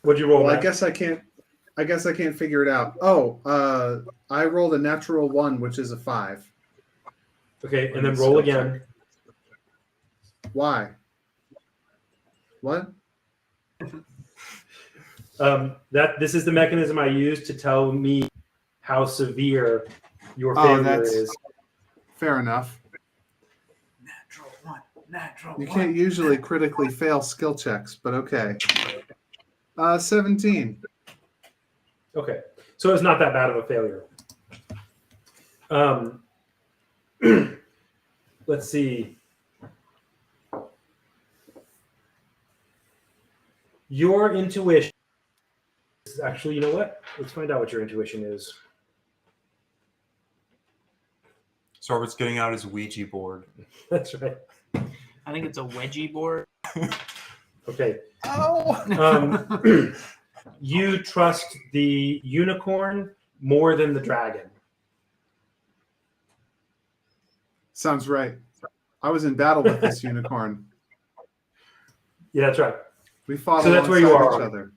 What'd you roll? Well, I Matt? guess I can't figure it out. Oh, I rolled a natural 1, which is a 5. Okay, and then roll again. Why? What? This is the mechanism I use to tell me how severe your Oh, failure that's- is. Fair enough. Natural 1. Natural You 1. can't usually critically fail skill checks, but okay. 17. Okay, so it's not that bad of a failure. Let's see. Your intuition is actually, you know what? Let's find out what your intuition is. So Robert's getting out his Ouija board. That's right. I think it's a wedgie board. Okay. Oh! You trust the unicorn more than the dragon. Sounds right. I was in battle with this unicorn. Yeah, that's right. We fought So that's where you alongside are. each other.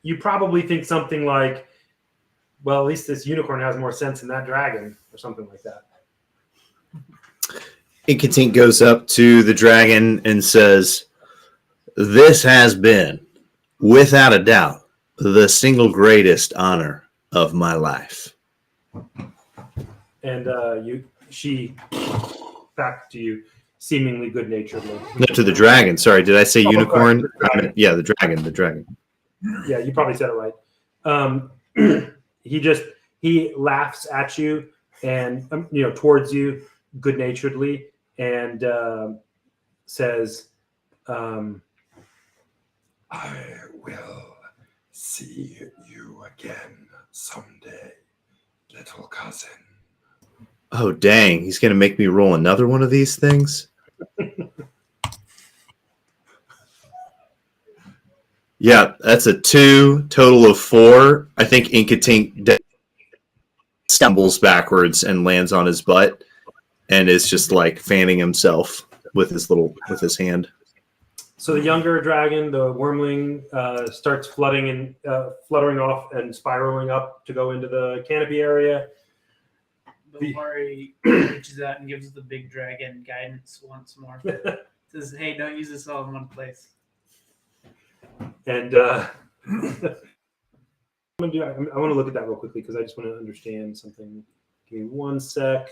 You probably think something like, well, at least this unicorn has more sense than that dragon, or something like that. Inkatink goes up to the dragon and says, "This has been, without a doubt, the single greatest honor of my life." And she back to you, seemingly good-naturedly. No, to the dragon. Sorry, did I say Oh, unicorn? sorry, the dragon. Yeah, the dragon. The dragon. Yeah, you probably said it right. He laughs at you and towards you good-naturedly and says, I will see you again someday, little cousin. Oh, dang. He's going to make me roll another one of these things? Yeah, that's a 2, total of 4. I think Inkatink stumbles backwards and lands on his butt and is just like fanning himself with his hand. so the younger dragon, the wormling, starts fluttering off and spiraling up to go into the canopy area. Bovary reaches out and gives the big dragon guidance once more. Says, hey, don't use this all in one place. And I want to look at that real quickly because I just want to understand something. Give me one sec.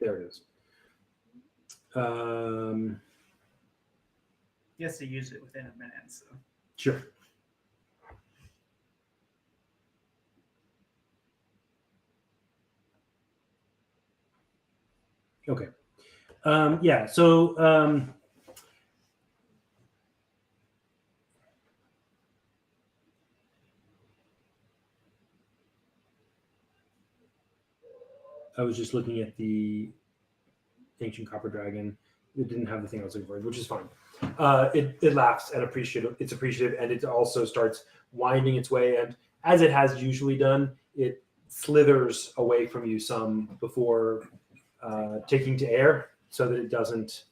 There it is. He has to use it within a minute. So Sure. Okay. Yeah. So I was just looking at the ancient copper dragon. It didn't have the thing I was looking for, which is fine. It laughs and appreciative. It's appreciative, and it also starts winding its way. And as it has usually done, it slithers away from you some before taking to air, so that it doesn't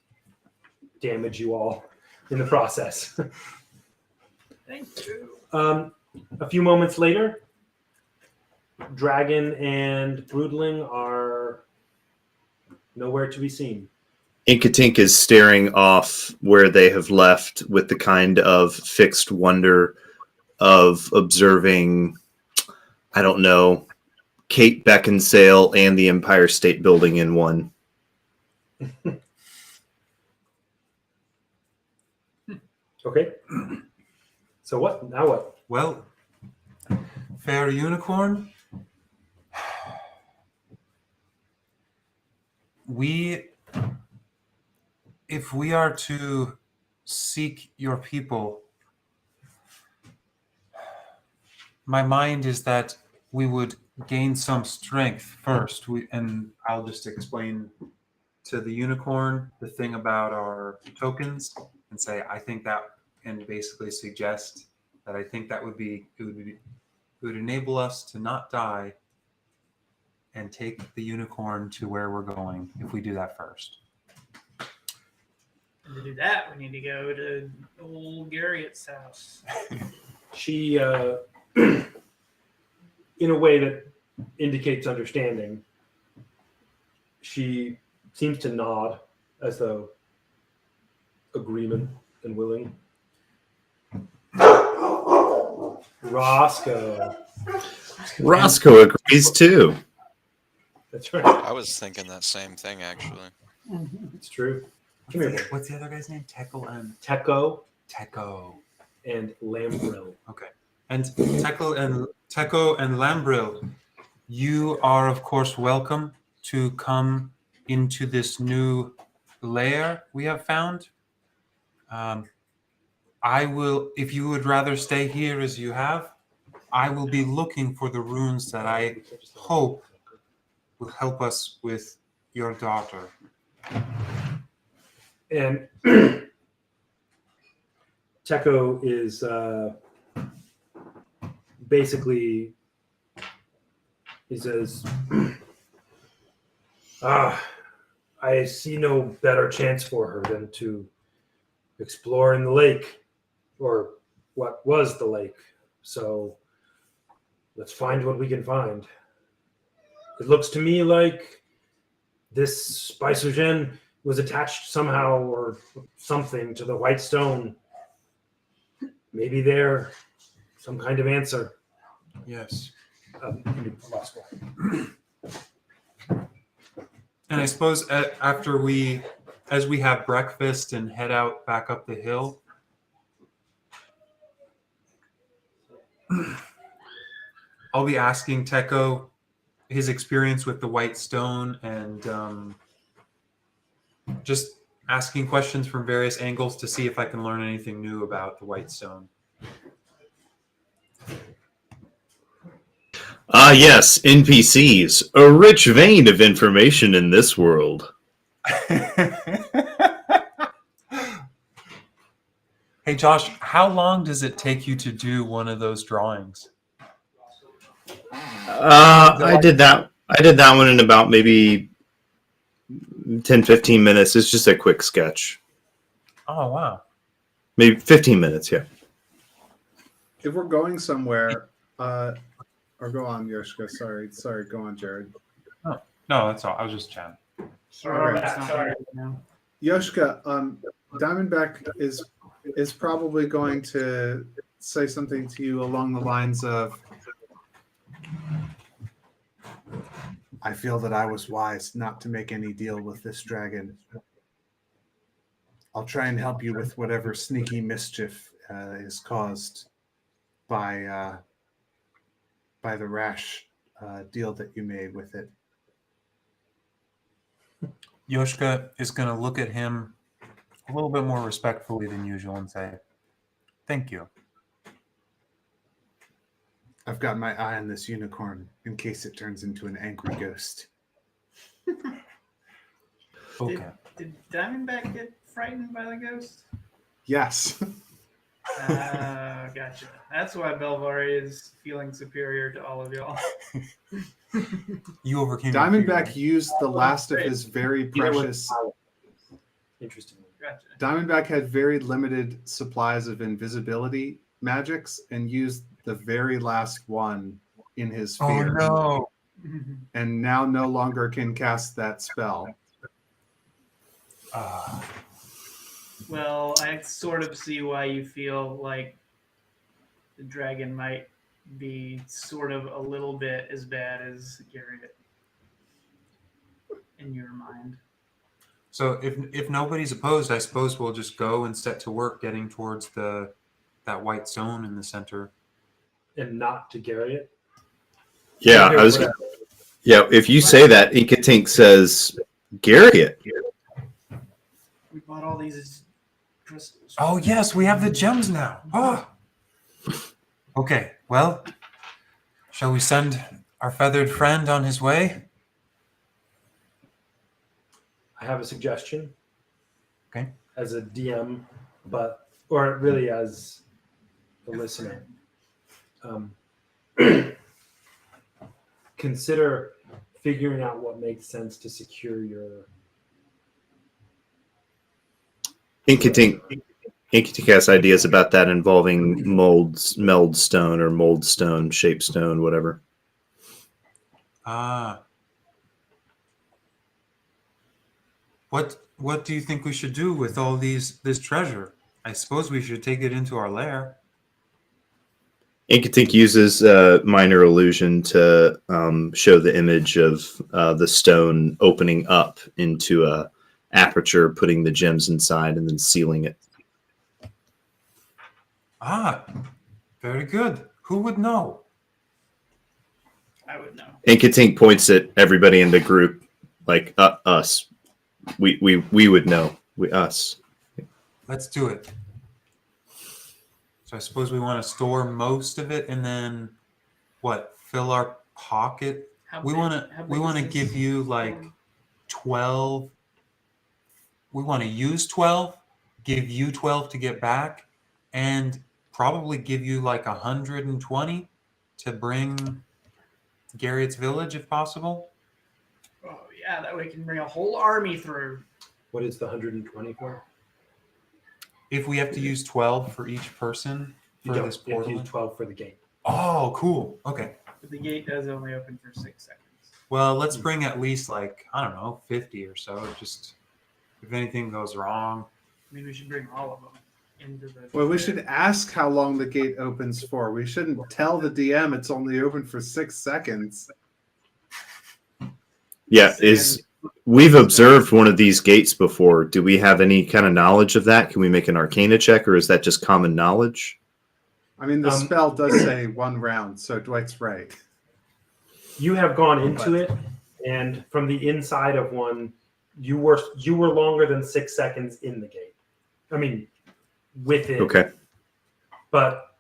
damage you all in the process. thank you. A few moments later, Dragon and Broodling are nowhere to be seen. Inkatink is staring off where they have left with the kind of fixed wonder of observing, I don't know, Cape Beckinsale and the Empire State Building in one. Okay. So what? Now what? Well, fair unicorn, if we are to seek your people, my mind is that we would gain some strength first. And I'll just explain to the unicorn the thing about our tokens and say, I think that, and basically suggest that I think that it would enable us to not die and take the unicorn to where we're going if we do that first. And to do that, we need to go to old Garrett's house. She, in a way that indicates understanding, she seems to nod as though agreement and willing. Roscoe. Roscoe agrees too. That's right. I was thinking that same thing, actually. It's true. Come here, boy. What's the other guy's name? Tekel and Teco and Lambril. Okay. And Tekel and Lambril, you are of course welcome to come into this new lair we have found. I will, if you would rather stay here as you have, I will be looking for the runes that I hope will help us with your daughter. And Teco is basically, he says, I see no better chance for her than to explore in the lake, or what was the lake. So let's find what we can find. It looks to me like this Spaisogen was attached somehow or something to the white stone. Maybe they're some kind of answer. Yes. Roscoe. And I suppose after as we have breakfast and head out back up the hill, I'll be asking Teco his experience with the white stone and just asking questions from various angles to see if I can learn anything new about the white stone. Ah, yes, NPCs, a rich vein of information in this world. Hey Josh, how long does it take you to do one of those drawings? I did that one in about maybe 10-15 minutes. It's just a quick sketch. Oh wow. Maybe 15 minutes, yeah. If we're going somewhere, or go on, Yoshka. Sorry, go on, Jared. Oh, no, that's all. I was just chatting. Sorry. Yoshka, Diamondback is probably going to say something to you along the lines of, I feel that I was wise not to make any deal with this dragon. I'll try and help you with whatever sneaky mischief is caused by the rash deal that you made with it. Yoshka is going to look at him a little bit more respectfully than usual and say, "Thank you." I've got my eye on this unicorn in case it turns into an angry ghost. Okay. Did Diamondback get frightened by the ghost? Yes. Gotcha. That's why Belvari is feeling superior to all of y'all. You overcame your Diamondback fear, used the last of great. his very Either one- precious. Interestingly. Gotcha. Diamondback had very limited supplies of invisibility magics and used the very last one in his right? fear. Oh And now no longer can cast that spell. no. Well, I sort of see why you feel like the dragon might be sort of a little bit as bad as Garrett in your mind. So if nobody's opposed, I suppose we'll just go and set to work getting towards that white zone in the center. And not to Garriott. Yeah, I was. Whatever. Yeah, if you say that, Inkatink says Garriott. We bought all these crystals. Oh yes, we have the gems now. Oh. Okay, well, shall we send our feathered friend on his way? I have a suggestion. Okay. As a DM, or really as a listener. Consider figuring out what makes sense to secure your. Inkatink has ideas about that involving meld stone or mold stone, shape stone, whatever. Ah. What do you think we should do with all this treasure? I suppose we should take it into our lair. Inkatink uses minor illusion to show the image of the stone opening up into a aperture, putting the gems inside, and then sealing it. Ah, very good. Who would know? I would know. Inkatink points at everybody in the group, like us. We would know. Us. Let's do it. So I suppose we want to store most of it and then what? Fill our pocket. How We big- want how to big is give this you like thing? 12. We want to use 12, give you 12 to get back, and probably give you like 120 to bring Garrett's village if possible. Oh yeah, that way we can bring a whole army through. What is the 120 for? If we have to use 12 for each person You for don't. this You have to portal. use 12 for the gate. Oh, cool. Okay. But the gate does only open for 6 seconds. Well, let's bring at least like, I don't know, 50 or so. Just if anything goes wrong. I mean, we should bring all of them into the. Well, we should ask how long the gate opens for. We shouldn't tell the DM it's only open for 6 seconds. Yeah, we've observed one of these gates before. Do we have any kind of knowledge of that? Can we make an Arcana check, or is that just common knowledge? I mean, the spell does say 1 round, so Dwight's right. You have gone into it, and from the inside of one, you were longer than 6 seconds in the gate. I mean, with it. Okay. But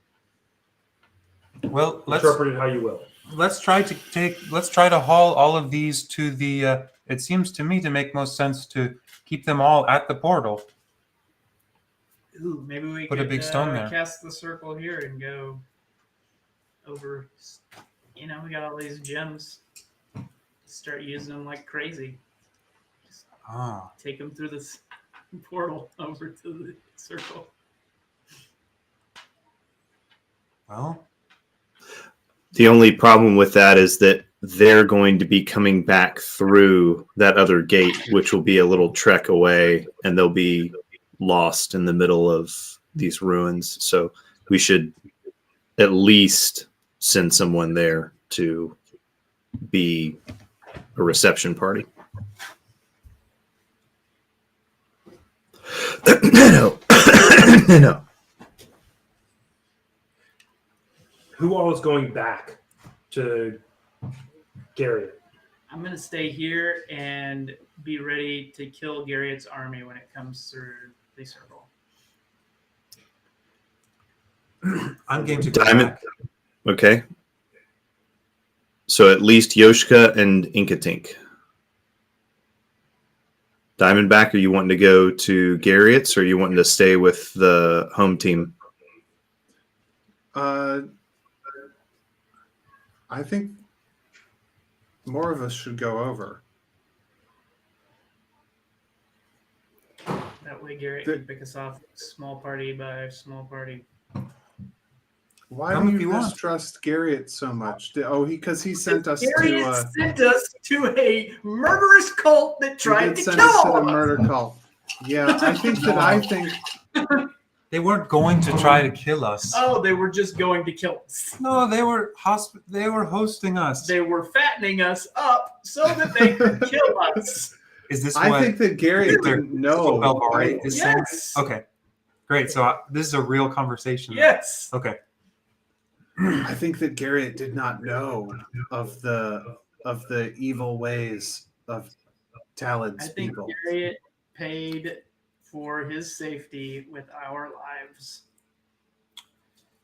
Well, interpret it how you will. let's try to haul all of these to the it seems to me to make most sense to keep them all at the portal. Ooh, maybe we Put a could big stone there. cast the circle here and go over. You know, we got all these gems. Start using them like crazy. Just Ah. take them through this portal over to the circle. Well, The only problem with that is that they're going to be coming back through that other gate, which will be a little trek away, and they'll be lost in the middle of these ruins. So we should at least send someone there to be a reception party. No. No. Who all is going back to Garriott? I'm gonna stay here and be ready to kill Garriott's army when it comes through the circle. I'm game to go Diamond. back. Okay. So at least Yoshka and Inkatink. Diamondback, are you wanting to go to Garriott's, or are you wanting to stay with the home team? I think more of us should go over. That way Garriott can pick us off small party by small party. Why Come do if you you want. mistrust Garriott so much? Because he sent us Garriott to. sent us to a murderous cult that He tried did to send kill us to all the of us. murder cult. Yeah, I think They weren't going to try to kill us. Oh, they were just going to kill us. No, they were hosting us. They were fattening us up so that they could kill us. Is this I what think that Garriott Hitler- didn't know. Belvari is saying? Yes. Okay, great. So this is a real conversation. Yes. Okay. I think that Garriott did not know of the evil ways of Talad's I think people. Garriott paid for his safety with our lives.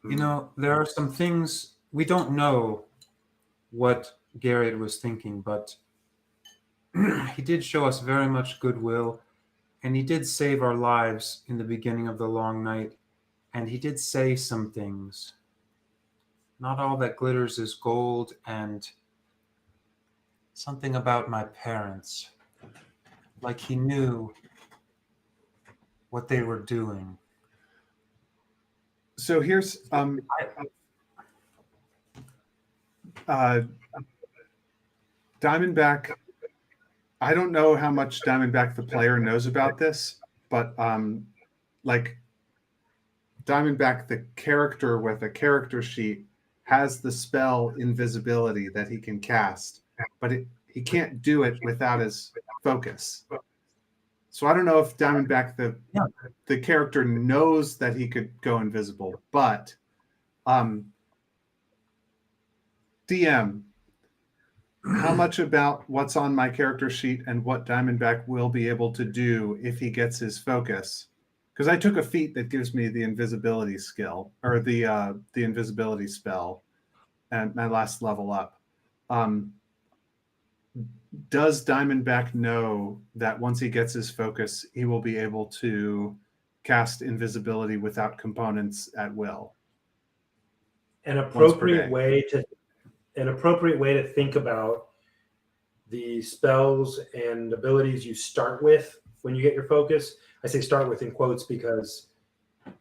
You know, there are some things we don't know what Garrett was thinking, but he did show us very much goodwill, and he did save our lives in the beginning of the long night, and he did say some things. Not all that glitters is gold, and something about my parents. Like he knew what they were doing. So here's Diamondback. I don't know how much Diamondback the player knows about this, but like Diamondback the character with a character sheet has the spell invisibility that he can cast, but he can't do it without his focus. So I don't know if Diamondback the character knows that he could go invisible, but DM, how much about what's on my character sheet and what Diamondback will be able to do if he gets his focus? Because I took a feat that gives me the invisibility skill, or the invisibility spell, and my last level up. Does Diamondback know that once he gets his focus, he will be able to cast invisibility without components at will? An per appropriate day. way to think about the spells and abilities you start with when you get your focus. I say start with in quotes because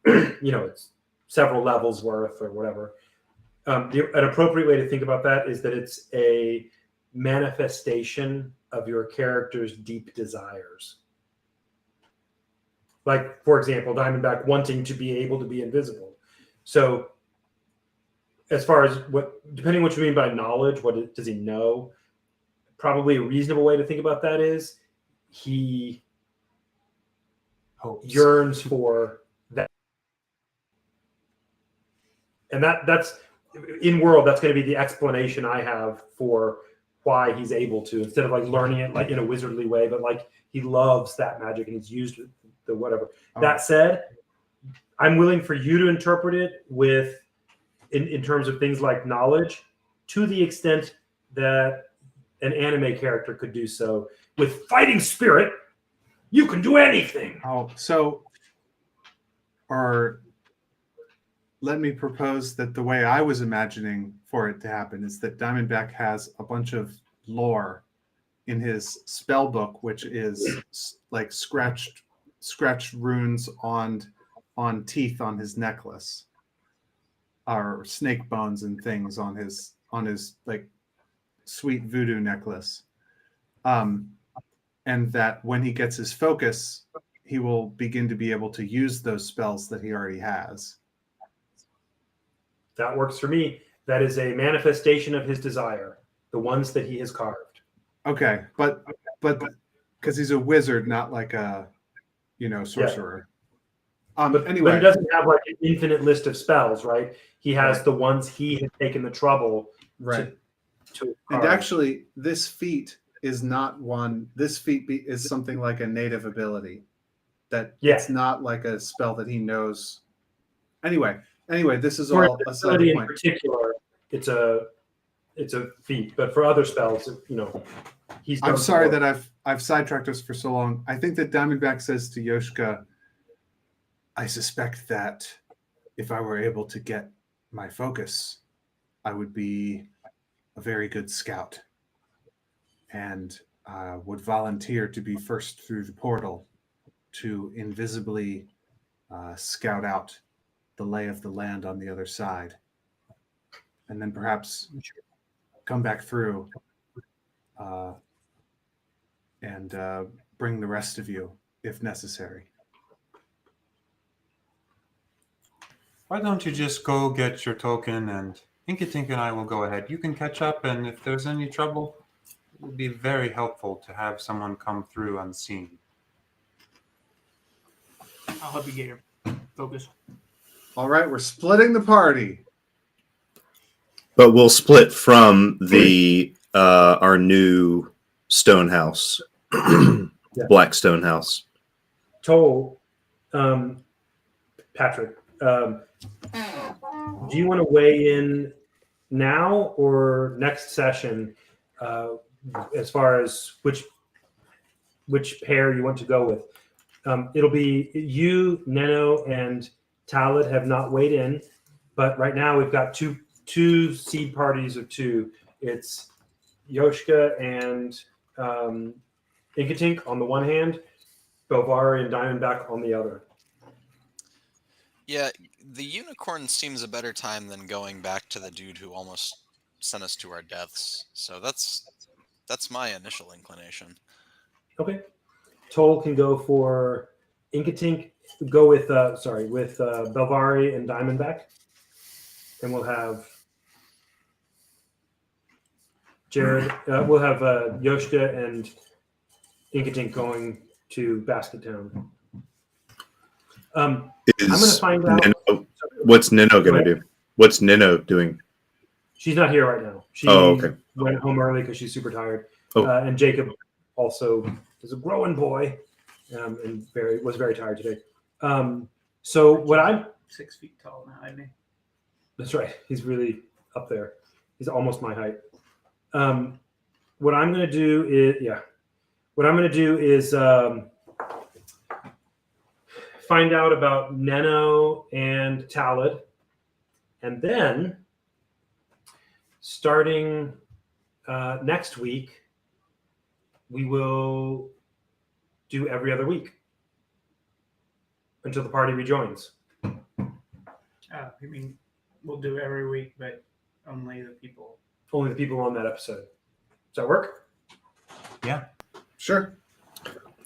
it's several levels worth or whatever. An appropriate way to think about that is that it's a manifestation of your character's deep desires. Like, for example, Diamondback wanting to be able to be invisible. So as far as depending what you mean by knowledge, does he know? Probably a reasonable way to think about that is he yearns for that. And that's in world, that's going to be the explanation I have for why he's able to, instead of like learning it like in a wizardly way, but like he loves that magic and he's used the whatever. Oh. That said, I'm willing for you to interpret it with in terms of things like knowledge, to the extent that an anime character could do so. With fighting spirit, you can do anything. Oh, let me propose that the way I was imagining for it to happen is that Diamondback has a bunch of lore in his spell book, which is like scratched runes on teeth on his necklace, or snake bones and things on his like sweet voodoo necklace. And that when he gets his focus, he will begin to be able to use those spells that he already has. That works for me. That is a manifestation of his desire, the ones that he has carved. Okay, but because he's a wizard, not like a sorcerer. But Anyway, he doesn't have like an infinite list of spells, right? He has Right. the ones he has taken the trouble right. to And carve. actually, this feat is not one. This feat is something like a native ability. That it's not like a spell that he knows. Anyway, this is For all the a side ability in point. particular, it's a feat. But for other spells, he's. I'm done sorry some work. that I've sidetracked us for so long. I think that Diamondback says to Yoshka, I suspect that if I were able to get my focus, I would be a very good scout and would volunteer to be first through the portal to invisibly scout out the lay of the land on the other side, and then perhaps come back through and bring the rest of you if necessary. Why don't you just go get your token and Inkatink and I will go ahead. You can catch up, and if there's any trouble, it would be very helpful to have someone come through unseen. I'll help you get your focus. All right, we're splitting the party. But we'll split from the our new stone house, black stone house. Toll, Patrick, do you want to weigh in now or next session as far as which pair you want to go with? It'll be you, Neno, and Talid have not weighed in, but right now we've got two seed parties of two. It's Yoshka and Inkatink on the one hand, Belvari and Diamondback on the other. Yeah, the unicorn seems a better time than going back to the dude who almost sent us to our deaths. So that's my initial inclination. Okay. Toll can go for Inkatink. Go with Belvari and Diamondback, and we'll have Jared. We'll have Yoshka and Inkatink going to Basket Town. I'm going to find out. What's Nino going to do? What's Nino doing? She's not here right now. She went home early because she's super tired. Oh. And Jacob also is a growing boy and was very tired today. So what I'm 6 feet tall behind me. That's right. He's really up there. He's almost my height. What I'm going to do is find out about Neno and Talid, and then starting next week, we will do every other week until the party rejoins. You mean we'll do every week, but only the people on that episode. Does that work? Yeah. Sure.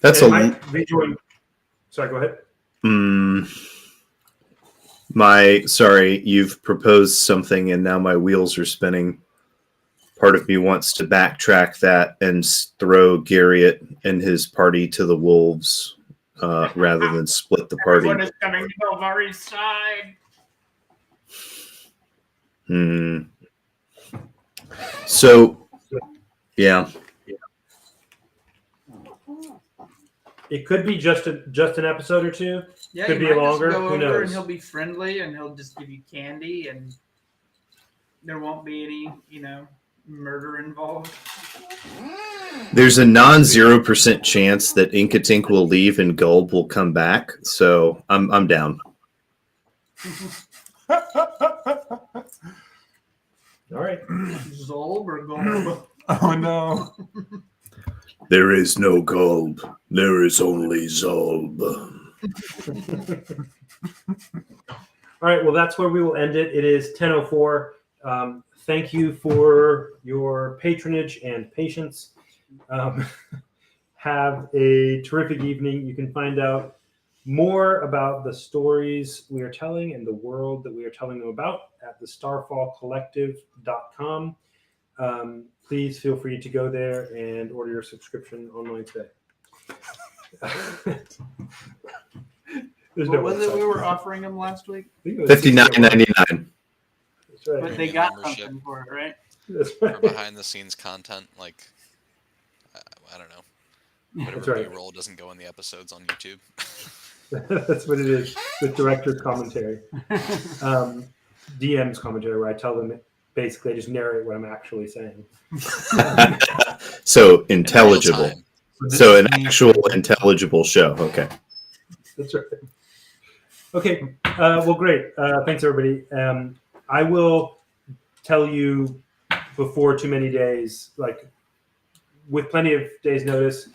That's and rejoin. Sorry, go ahead. Sorry, you've proposed something and now my wheels are spinning. Part of me wants to backtrack that and throw Garriott and his party to the wolves rather than split the party. Everyone is coming to Belvari's side. So, yeah. It could be just an episode or two. Yeah, could you be might longer. Just go Who over knows? and he'll be friendly and he'll just give you candy and there won't be any, murder involved. There's a non-0% chance that Inkatink will leave and Gulb will come back, so I'm down. All right. Zolb or Golb? Oh no. There is no Gulb. There is only Zolb. All right. Well, that's where we will end it. It is 10:04. Thank you for your patronage and patience. Have a terrific evening. You can find out more about the stories we are telling and the world that we are telling them about at the starfallcollective.com. please feel free to go there and order your subscription online today. There's What no was it website. we were offering them last week? I think it was $59.99. That's right. But they Premium got membership. something for it, right? That's For right. behind the scenes content, like I don't know, That's whatever right. B-roll doesn't go in the episodes on YouTube. That's what it is with director's commentary. DM's commentary, where I tell them basically I just narrate what I'm actually saying. So In real intelligible. time. this So is an me actual thinking- intelligible show. Okay. That's right. Okay. Well, great. Thanks, everybody. I will tell you before too many days, like with plenty of days' notice,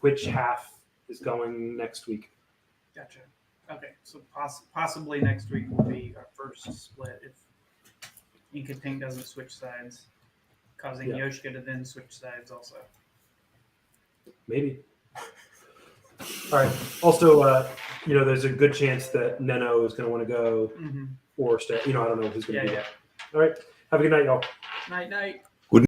which half is going next week. Gotcha. Okay, so possibly next week will be our first split if Inkatink doesn't switch sides, causing Yeah. Yoshika to then switch sides also. Maybe. All right. Also, there's a good chance that Neno is going to want to go Mm-hmm. or stay. I don't know who's going Yeah, to do yeah. that. All right. Have a good night, y'all. Night, night.